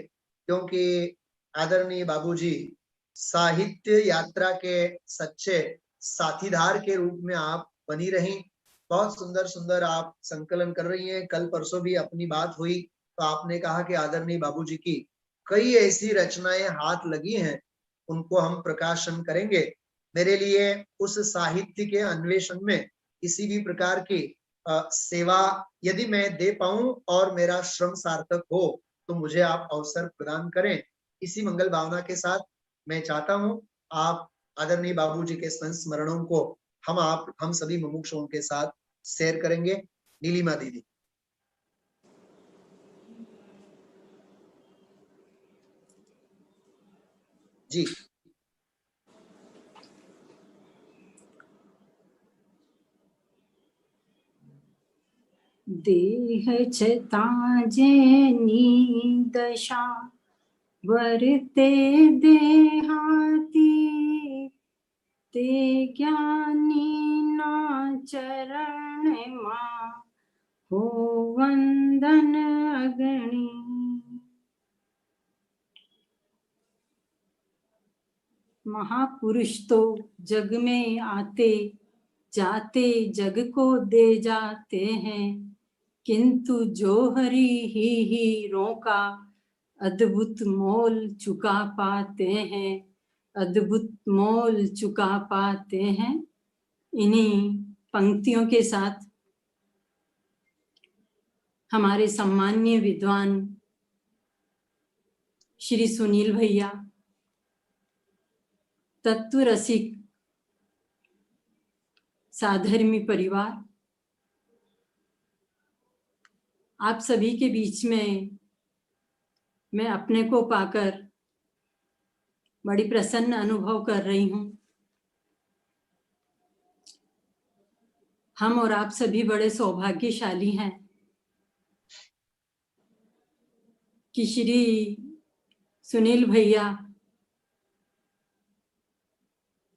क्योंकि आदरणीय बाबूजी साहित्य यात्रा के सच्चे साथीदार के रूप में आप बनी रही। बहुत सुंदर सुंदर आप संकलन कर रही हैं। कल परसों भी अपनी बात हुई तो आपने कहा कि आदरणीय बाबूजी की कई ऐसी रचनाएं हाथ लगी हैं, उनको हम प्रकाशन करेंगे। मेरे लिए उस साहित्य के अन्वेषण में किसी भी प्रकार की सेवा यदि मैं दे पाऊं और मेरा श्रम सार्थक हो तो मुझे आप अवसर प्रदान करें। इसी मंगल भावना के साथ मैं चाहता हूं आप आदरणीय बाबूजी के संस्मरणों को हम सभी मुमुक्षुओं के साथ शेयर करेंगे। नीलिमा दीदी जी। देह छताजेनी दशा वरते देहाती ते ज्ञानी ना चरण मां हो वंदन अगणी। महापुरुष तो जग में आते जाते जग को दे जाते हैं, किंतु जो हरि ही हीरों का अद्भुत मोल चुका पाते हैं, अद्भुत मोल चुका पाते हैं। इन्हीं पंक्तियों के साथ हमारे सम्माननीय विद्वान श्री सुनील भैया, तत्व रसिक साधर्मी परिवार, आप सभी के बीच में मैं अपने को पाकर बड़ी प्रसन्न अनुभव कर रही हूं। हम और आप सभी बड़े सौभाग्यशाली हैं कि श्री सुनील भैया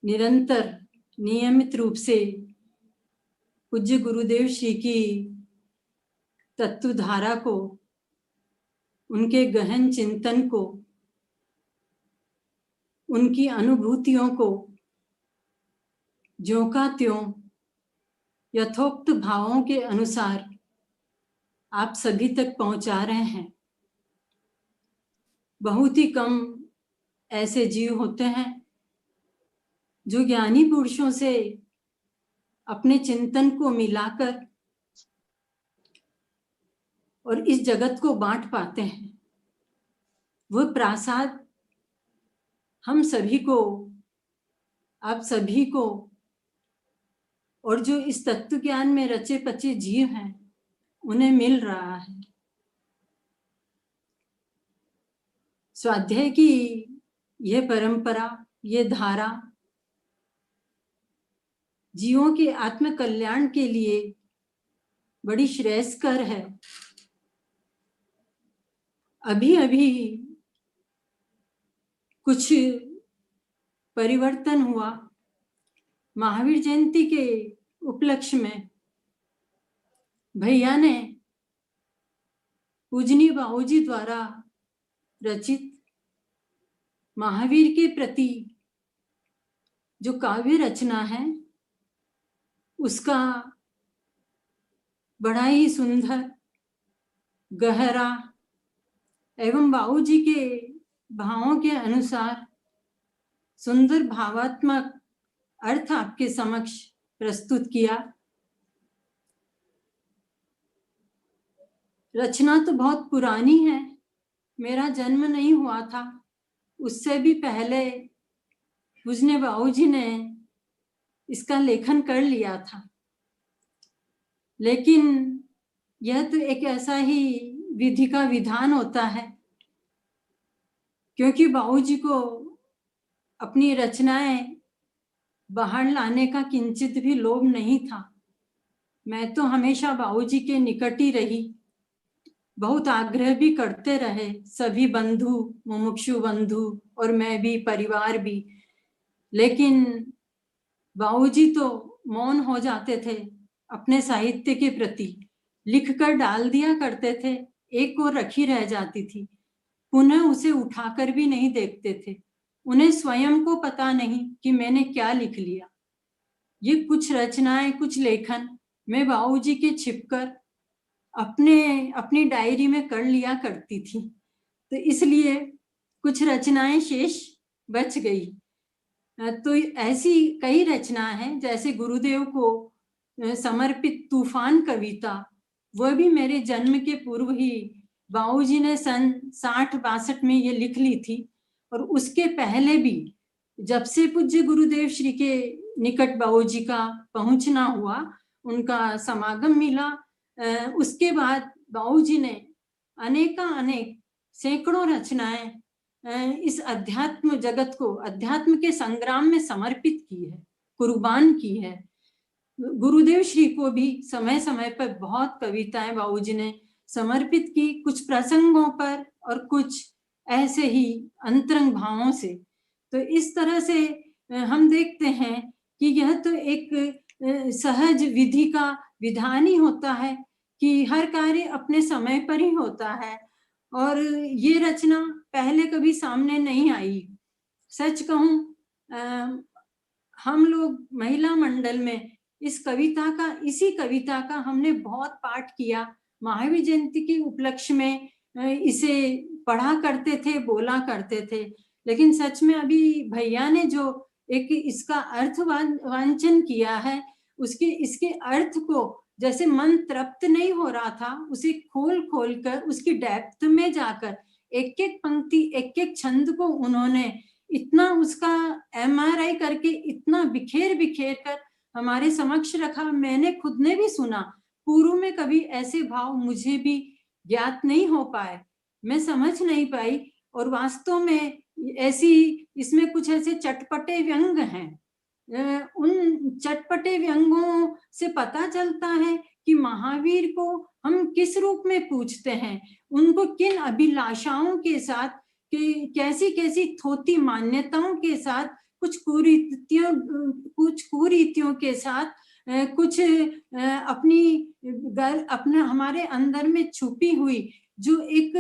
निरंतर नियमित रूप से पूज्य गुरुदेव श्री की तत्वधारा को, उनके गहन चिंतन को, उनकी अनुभूतियों को ज्यों का त्यों यथोक्त भावों के अनुसार आप सभी तक पहुंचा रहे हैं। बहुत ही कम ऐसे जीव होते हैं जो ज्ञानी पुरुषों से अपने चिंतन को मिलाकर और इस जगत को बांट पाते हैं। वह प्रसाद हम सभी को, आप सभी को, और जो इस तत्व ज्ञान में रचे पचे जीव हैं उन्हें मिल रहा है। स्वाध्याय की यह परंपरा, यह धारा जीवों के आत्म कल्याण के लिए बड़ी श्रेयस्कर है। अभी अभी कुछ परिवर्तन हुआ। महावीर जयंती के उपलक्ष्य में भैया ने पूजनीय बाबूजी द्वारा रचित महावीर के प्रति जो काव्य रचना है उसका बड़ा ही सुंदर, गहरा एवं बाबू जी के भावों के अनुसार सुंदर भावात्मक अर्थ आपके समक्ष प्रस्तुत किया। रचना तो बहुत पुरानी है, मेरा जन्म नहीं हुआ था, उससे भी पहले पूजनीय बाबू जी ने इसका लेखन कर लिया था। लेकिन यह तो एक ऐसा ही विधि का विधान होता है, क्योंकि बाबू जी को अपनी रचनाएं बाहर लाने का किंचित भी लोभ नहीं था। मैं तो हमेशा बाबू जी के निकट ही रही, बहुत आग्रह भी करते रहे सभी बंधु, मुमुक्षु बंधु और मैं भी, परिवार भी। लेकिन बाबू जी तो मौन हो जाते थे अपने साहित्य के प्रति, लिखकर डाल दिया करते थे, एक और रखी रह जाती थी, पुनः उसे उठाकर भी नहीं देखते थे। उन्हें स्वयं को पता नहीं कि मैंने क्या लिख लिया। ये कुछ रचनाएं, कुछ लेखन मैं बाबू जी के छिपकर अपनी डायरी में कर लिया करती थी, तो इसलिए कुछ रचनाएं शेष बच गई। तो ऐसी कई रचना है, जैसे गुरुदेव को समर्पित तूफान कविता, वह भी मेरे जन्म के पूर्व ही बाबूजी ने सन 60-62 में ये लिख ली थी। और उसके पहले भी जब से पूज्य गुरुदेव श्री के निकट बाबूजी का पहुंचना हुआ, उनका समागम मिला, उसके बाद बाबूजी ने अनेक सैकड़ों रचनाएं इस अध्यात्म जगत को, अध्यात्म के संग्राम में समर्पित की है, कुर्बान की है। गुरुदेव श्री को भी समय समय पर बहुत कविताएं बाबूजी ने समर्पित की, कुछ प्रसंगों पर और कुछ ऐसे ही अंतरंग भावों से। तो इस तरह से हम देखते हैं कि यह तो एक सहज विधि का विधान ही होता है कि हर कार्य अपने समय पर ही होता है, और ये रचना पहले कभी सामने नहीं आई। सच कहूं, हम लोग महिला मंडल में इसी कविता का हमने बहुत पाठ किया। महावीर जयंती के उपलक्ष्य में इसे पढ़ा करते थे, बोला करते थे। लेकिन सच में अभी भैया ने जो एक इसका अर्थ वांचन किया है, इसके अर्थ को जैसे मन तृप्त नहीं हो रहा था, उसे खोल कर उसकी डेप्थ में जाकर एक एक पंक्ति, एक एक छंद को उन्होंने इतना उसका MRI करके इतना बिखेर कर हमारे समक्ष रखा। मैंने खुद ने भी सुना, पूर्व में कभी ऐसे भाव मुझे भी ज्ञात नहीं हो पाए, मैं समझ नहीं पाई। और वास्तव में ऐसी इसमें कुछ ऐसे चटपटे व्यंग हैं, उन चटपटे व्यंगों से पता चलता है कि महावीर को हम किस रूप में पूछते हैं, उनको किन अभिलाषाओं के साथ, कि कैसी थोती मान्यताओं के साथ, कुछ कुरीतियों के साथ, कुछ अपने हमारे अंदर में छुपी हुई जो एक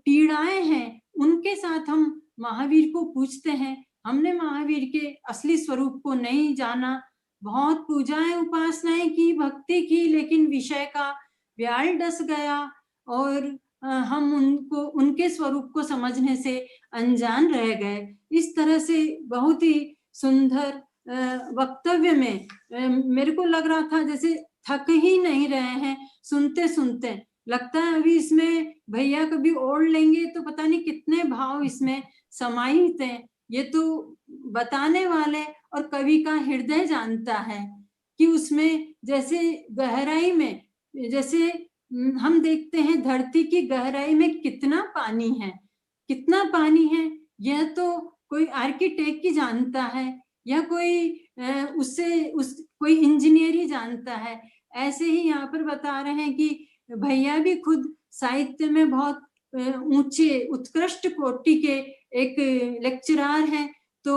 पीड़ाएं हैं, उनके साथ हम महावीर को पूछते हैं। हमने महावीर के असली स्वरूप को नहीं जाना, बहुत पूजाएं उपासनाएं की, भक्ति की, लेकिन विषय का व्याल डस गया और हम उनके स्वरूप को समझने से अनजान रह गए। इस तरह से बहुत ही सुंदर वक्तव्य में मेरे को लग रहा था जैसे थक ही नहीं रहे हैं सुनते सुनते। लगता है अभी इसमें भैया कभी ओढ़ लेंगे तो पता नहीं कितने भाव इसमें समाहित हैं। ये तो बताने वाले और कवि का हृदय जानता है कि उसमें जैसे गहराई में, जैसे हम देखते हैं धरती की गहराई में कितना पानी है, यह तो कोई आर्किटेक्ट ही जानता है या कोई इंजीनियर ही जानता है। ऐसे ही यहाँ पर बता रहे हैं कि भैया भी खुद साहित्य में बहुत ऊंचे उत्कृष्ट कोटि के एक लेक्चरर हैं, तो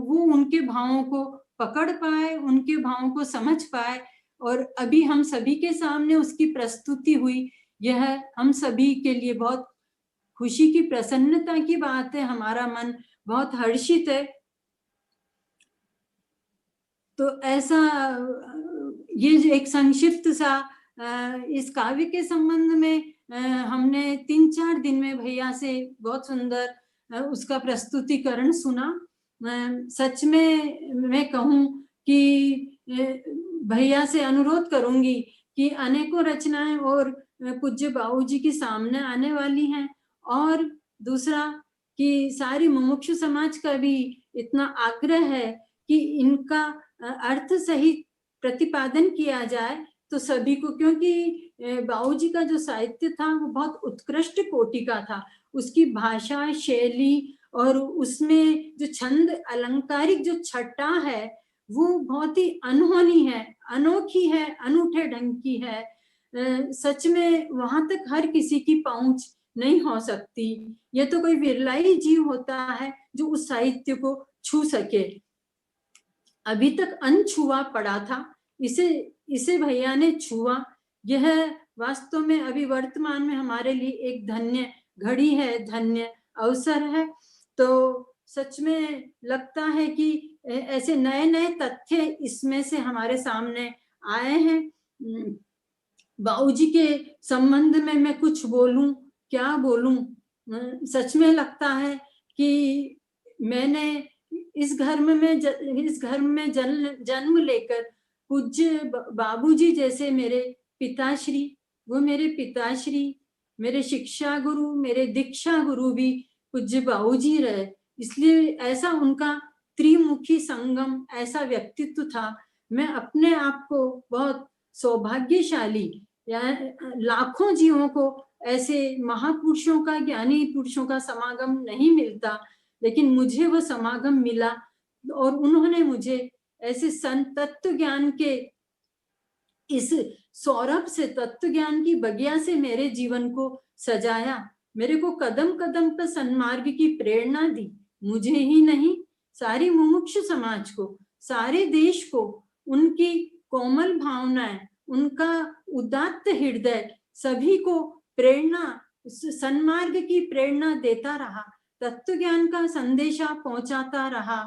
वो उनके भावों को पकड़ पाए, उनके भावों को समझ पाए, और अभी हम सभी के सामने उसकी प्रस्तुति हुई। यह हम सभी के लिए बहुत खुशी की, प्रसन्नता की बात है। हमारा मन बहुत हर्षित है। तो ऐसा ये एक संक्षिप्त सा इस काव्य के संबंध में हमने 3-4 दिन में भैया से बहुत सुंदर उसका प्रस्तुतिकरण सुना। सच में मैं कहूँ कि भैया से अनुरोध करूंगी कि अनेकों रचनाएं और पूज्य बाबूजी के सामने आने वाली हैं, और दूसरा कि सारी मुमुक्षु समाज का भी इतना आग्रह है कि इनका अर्थ सहित प्रतिपादन किया जाए तो सभी को, क्योंकि बाबूजी का जो साहित्य था वो बहुत उत्कृष्ट कोटि का था। उसकी भाषा शैली और उसमें जो छंद अलंकारिक जो छटा है वो बहुत ही अनहोनी है, अनोखी है, अनूठे ढंग की है। सच में वहां तक हर किसी की पहुंच नहीं हो सकती। ये तो कोई विरला ही जीव होता है जो उस साहित्य को छू सके। अभी तक अनछुआ पड़ा था, इसे भैया ने छुआ। यह वास्तव में अभी वर्तमान में हमारे लिए एक धन्य घड़ी है, धन्य अवसर है। तो सच में लगता है कि ऐसे नए नए तथ्य इसमें से हमारे सामने आए हैं। बाबूजी के संबंध में मैं कुछ बोलूं, क्या बोलूं। सच में लगता है कि मैंने इस घर में जन्म लेकर पूज्य बाबूजी जैसे मेरे पिताश्री, वो मेरे पिताश्री, मेरे शिक्षा गुरु, मेरे दीक्षा गुरु भी पूज्य बाबूजी रहे। इसलिए ऐसा उनका त्रिमुखी संगम, ऐसा व्यक्तित्व था। मैं अपने आप को बहुत सौभाग्यशाली, या लाखों जीवों को ऐसे महापुरुषों का, ज्ञानी पुरुषों का समागम नहीं मिलता, लेकिन मुझे वो समागम मिला और उन्होंने मुझे ऐसे संत तत्व ज्ञान के इस सौरभ से, तत्व ज्ञान की बगिया से मेरे जीवन को सजाया, मेरे को कदम कदम पर सन्मार्ग की प्रेरणा दी। मुझे ही नहीं, सारी मुमुक्षु समाज को, सारे देश को उनकी कोमल भावनाएं, उनका उदात्त हृदय सभी को प्रेरणा, सन्मार्ग की प्रेरणा देता रहा, तत्व ज्ञान का संदेशा पहुंचाता रहा।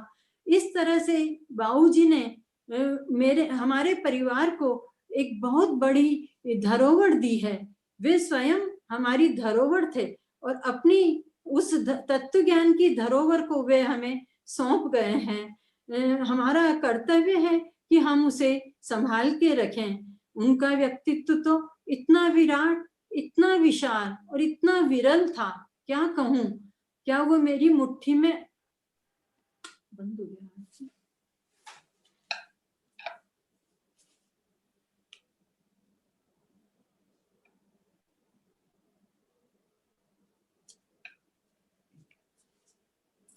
इस तरह से बाबूजी ने हमारे परिवार को एक बहुत बड़ी धरोहर दी है। वे स्वयं हमारी धरोहर थे और अपनी उस तत्व ज्ञान की धरोहर को वे हमें सौंप गए हैं। हमारा कर्तव्य है कि हम उसे संभाल के रखें। उनका व्यक्तित्व तो इतना विराट, इतना विशाल और इतना विरल था, क्या कहूं। क्या वो मेरी मुट्ठी में बंद हो गया?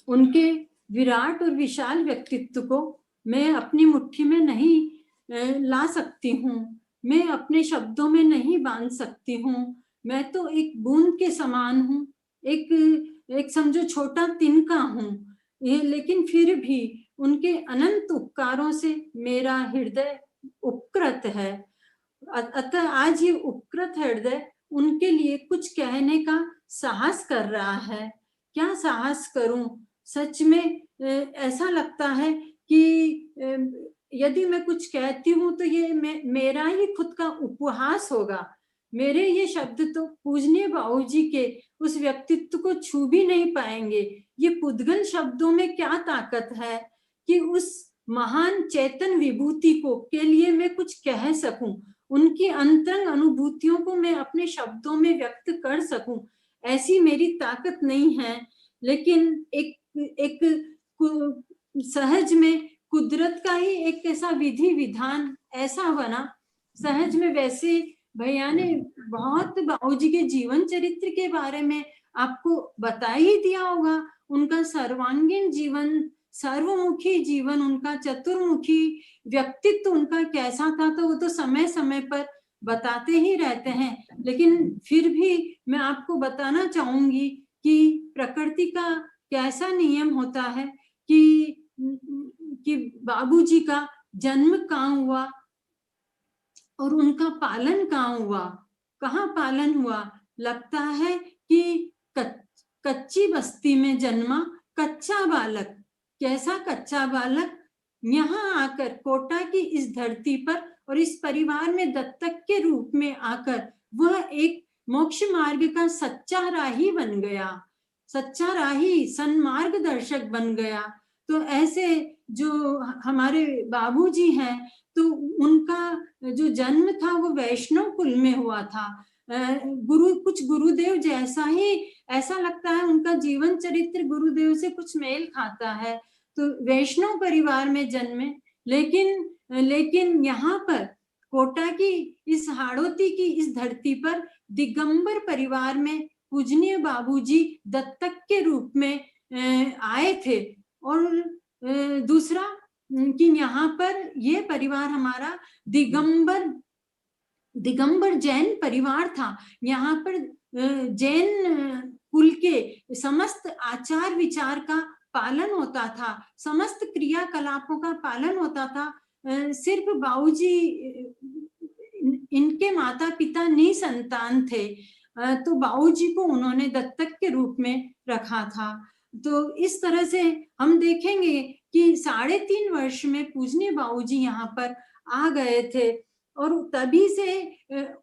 उनके विराट और विशाल व्यक्तित्व को मैं अपनी मुट्ठी में नहीं ला सकती हूँ, मैं अपने शब्दों में नहीं बांध सकती हूँ। मैं तो एक बूंद के समान हूँ, एक समझो छोटा तिनका हूँ, लेकिन फिर भी उनके अनंत उपकारों से मेरा हृदय उपकृत है। अतः आज ये उपकृत हृदय उनके लिए कुछ कहने का साहस कर रहा है। क्या साहस करूं? सच में ऐसा लगता है कि यदि मैं कुछ कहती हूँ तो ये मेरा ही खुद का उपहास होगा। मेरे ये शब्द तो पूजनीय बाबूजी के उस व्यक्तित्व को छू भी नहीं पाएंगे। ये पुद्गल शब्दों में क्या ताकत है कि उस महान चेतन विभूति को के लिए मैं कुछ कह सकूं, उनकी अंतरंग अनुभूतियों को मैं अपने शब्दों में व्यक्त कर सकूं। ऐसी मेरी ताकत नहीं है, लेकिन एक सहज में कुदरत का ही एक ऐसा विधि विधान ऐसा बना सहज में। वैसे भैया ने बहुत बाबूजी के जीवन चरित्र के बारे में आपको बता ही दिया होगा। उनका सर्वांगीण जीवन, सर्वमुखी जीवन, उनका चतुर्मुखी व्यक्तित्व उनका कैसा था, तो वो तो समय समय पर बताते ही रहते हैं। लेकिन फिर भी मैं आपको बताना चाहूंगी कि प्रकृति का कैसा नियम होता है कि बाबूजी का जन्म कहाँ हुआ और उनका पालन कहाँ हुआ, कहाँ पालन हुआ। लगता है कि कच्ची बस्ती में जन्मा कच्चा बालक। कैसा कच्चा बालक? यहाँ आकर कोटा की इस धरती पर और इस परिवार में दत्तक के रूप में आकर वह एक मोक्ष मार्ग का सच्चा राही बन गया, सच्चा राही सन्मार्ग दर्शक बन गया। तो ऐसे जो हमारे बाबूजी हैं, तो उनका जो जन्म था वो वैष्णव कुल में हुआ था। कुछ गुरुदेव जैसा ही ऐसा लगता है, उनका जीवन चरित्र गुरुदेव से कुछ मेल खाता है। तो वैष्णव परिवार में जन्मे, लेकिन यहाँ पर कोटा की इस हाड़ौती की इस धरती पर दिगंबर परिवार में पूजनीय बाबूजी दत्तक के रूप में आए थे। और दूसरा कि यहाँ पर ये परिवार हमारा दिगंबर जैन परिवार था। यहाँ पर जैन कुल के समस्त आचार विचार का पालन होता था, समस्त क्रियाकलापों का पालन होता था। सिर्फ बाबूजी इनके माता पिता निसंतान थे, तो बाबूजी को उन्होंने दत्तक के रूप में रखा था। तो इस तरह से हम देखेंगे कि 3.5 वर्ष में पूजनीय बाबूजी यहाँ पर आ गए थे, और तभी से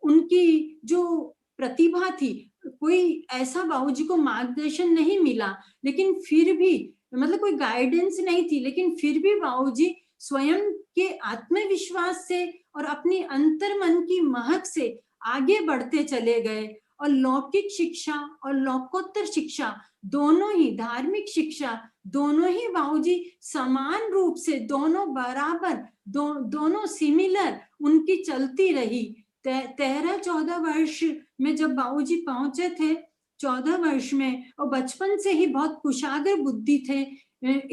उनकी जो प्रतिभा थी, कोई ऐसा बाबूजी को मार्गदर्शन नहीं मिला, लेकिन फिर भी मतलब कोई गाइडेंस नहीं थी, लेकिन फिर भी बाबूजी स्वयं के आत्मविश्वास से और अपनी अंतर्मन की महक से आगे बढ़ते चले गए। और लौकिक शिक्षा और लोकोत्तर शिक्षा दोनों ही, धार्मिक शिक्षा दोनों ही बाबूजी समान रूप से, दोनों बराबर, दोनों सिमिलर उनकी चलती रही। 13-14 वर्ष में जब बाबूजी पहुंचे थे, 14 वर्ष में, और बचपन से ही बहुत कुशाग्र बुद्धि थे,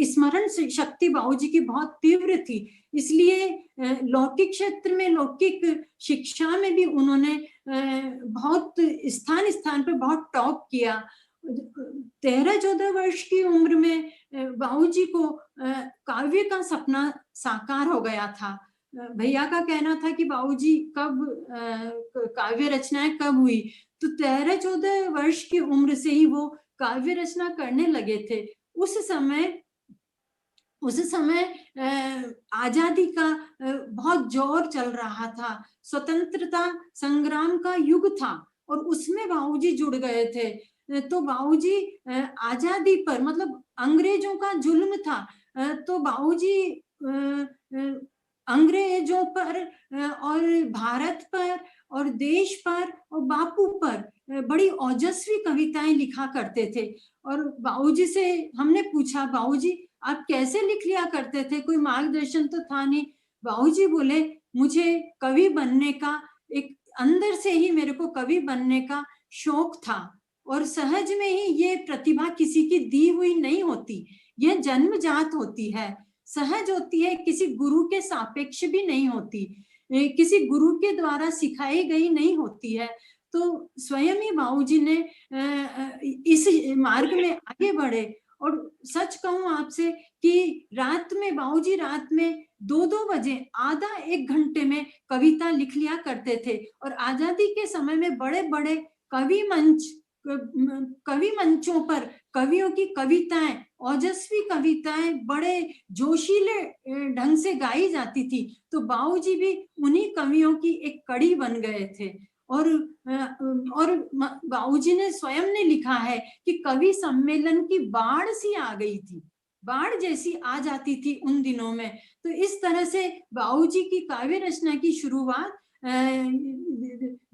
स्मरण शक्ति बाबूजी की बहुत तीव्र थी, इसलिए लौकिक क्षेत्र में, लौकिक शिक्षा में भी उन्होंने बहुत स्थान पर बहुत टॉप किया। 13-14 वर्ष की उम्र में बाबूजी को काव्य का सपना साकार हो गया था। भैया का कहना था कि बाबूजी कब काव्य रचनाएं कब हुई, तो 13-14 वर्ष की उम्र से ही वो काव्य रचना करने लगे थे। उस समय आजादी का बहुत जोर चल रहा था, स्वतंत्रता संग्राम का युग था, और उसमें बाबूजी जुड़ गए थे। तो बाबूजी आजादी पर, मतलब अंग्रेजों का जुल्म था, तो बाबूजी अंग्रेजों पर और भारत पर और देश पर और बापू पर बड़ी ओजस्वी कविताएं लिखा करते थे। और बाबूजी से हमने पूछा, बाबूजी आप कैसे लिख लिया करते थे, कोई मार्गदर्शन तो था नहीं। बाबूजी बोले, मुझे कवि बनने का एक, अंदर से ही मेरे को कवि बनने का शौक था, और सहज में ही ये प्रतिभा किसी की दी हुई नहीं होती, यह जन्मजात होती है, सहज होती है, किसी गुरु के सापेक्ष भी नहीं होती, किसी गुरु के द्वारा सिखाई गई नहीं होती है। तो स्वयं ही बाबूजी ने इस मार्ग में आगे बढ़े। और सच कहूं आपसे कि रात में बाबूजी 2-2 बजे आधा 1 घंटे में कविता लिख लिया करते थे। और आजादी के समय में बड़े बड़े कवि मंचों पर कवियों की कविताएं, ओजस्वी कविताएं बड़े जोशीले ढंग से गाई जाती थी, तो बाबूजी भी उन्हीं कवियों की एक कड़ी बन गए थे। और बाबूजी ने स्वयं ने लिखा है कि कवि सम्मेलन की बाढ़ सी आ गई थी, बाढ़ जैसी आ जाती थी उन दिनों में। तो इस तरह से बाबूजी की काव्य रचना की शुरुआत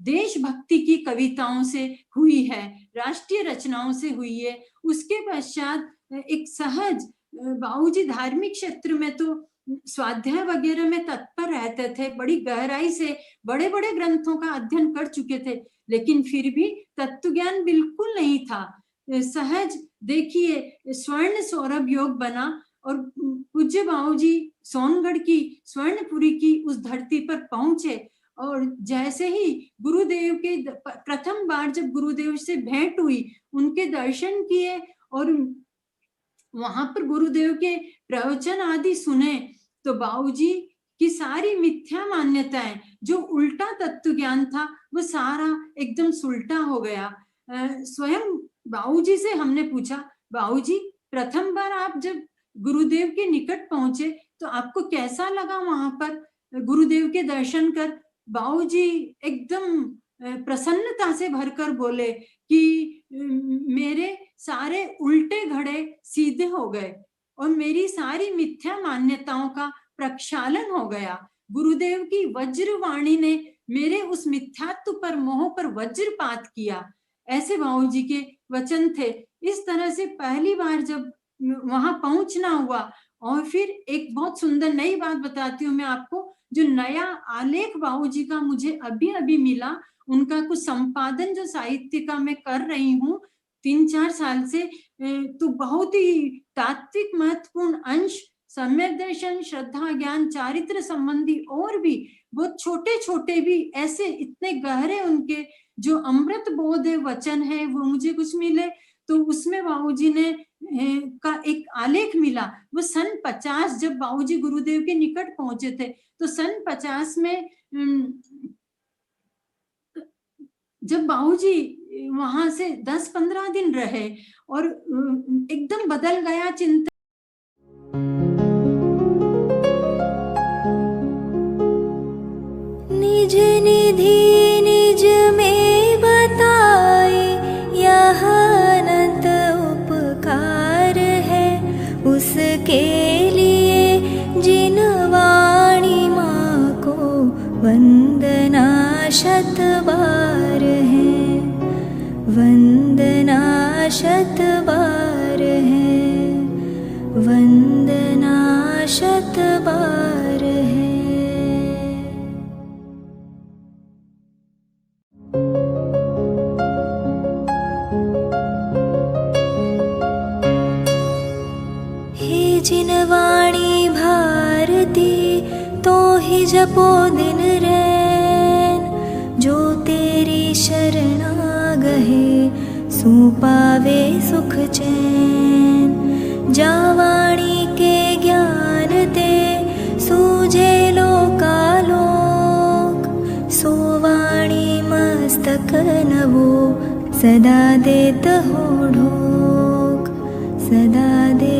देशभक्ति की कविताओं से हुई है, राष्ट्रीय रचनाओं से हुई है। उसके पश्चात एक सहज, बाबूजी धार्मिक क्षेत्र में तो स्वाध्याय वगैरह में तत्पर रहते थे, बड़ी गहराई से बड़े बड़े ग्रंथों का अध्ययन कर चुके थे, लेकिन फिर भी तत्व ज्ञान बिल्कुल नहीं था। सहज देखिए, स्वर्ण सौरभ योग बना, और पूज्य बाबूजी सोनगढ़ की, स्वर्णपुरी की उस धरती पर पहुंचे, और जैसे ही गुरुदेव के प्रथम बार जब गुरुदेव से भेंट हुई, उनके दर्शन किए और वहां पर गुरुदेव के प्रवचन आदि सुने, तो बाबूजी की सारी मिथ्या मान्यताएं, जो उल्टा तत्व ज्ञान था, वो सारा एकदम सुलटा हो गया। स्वयं बाबूजी से हमने पूछा, बाबूजी प्रथम बार आप जब गुरुदेव के निकट पहुंचे तो आपको कैसा लगा वहां पर? गुरुदेव के दर्शन कर बाबूजी एकदम प्रसन्नता से भरकर बोले कि मेरे सारे उल्टे घड़े सीधे हो गए और मेरी सारी मिथ्या मान्यताओं का प्रक्षालन हो गया। गुरुदेव की वज्रवाणी ने मेरे उस मिथ्यात्व पर, मोह पर वज्रपात किया। ऐसे बाबूजी के वचन थे। इस तरह से पहली बार जब वहां पहुंचना हुआ, और फिर एक बहुत सुंदर नई बात बताती हूँ मैं आपको, जो नया आलेख बाबूजी का मुझे अभी अभी मिला, उनका कुछ संपादन जो साहित्य का मैं कर रही हूँ 3-4 साल से, तो बहुत ही तात्विक महत्वपूर्ण अंश, सम्यक दर्शन, श्रद्धा, ज्ञान, चारित्र संबंधी और भी बहुत छोटे छोटे भी ऐसे इतने गहरे उनके जो अमृत बोध वचन है वो मुझे कुछ मिले। तो उसमें बाबूजी ने का एक आलेख मिला। वो सन 50 जब बाबूजी गुरुदेव के निकट पहुंचे थे, तो सन 50 में जब बाबूजी वहां से 10-15 दिन रहे और एकदम बदल गया चिंतन। निज निधि निज में बताए, यह अनंत उपकार है उसके लिए जिन वाणी माँ को वंदना शत बार है, वंदना शत बार है, वंदना शत बार है। हे जिन वाणी भारती तो ही जपो दिन रैन, जो तेरी शरणा गहे सो पावे सुख चैन। जा वाणी के ज्ञान ते सूझे लोकालोक, सो वाणी मस्तक नवो सदा देत हो ढोक, सदा दे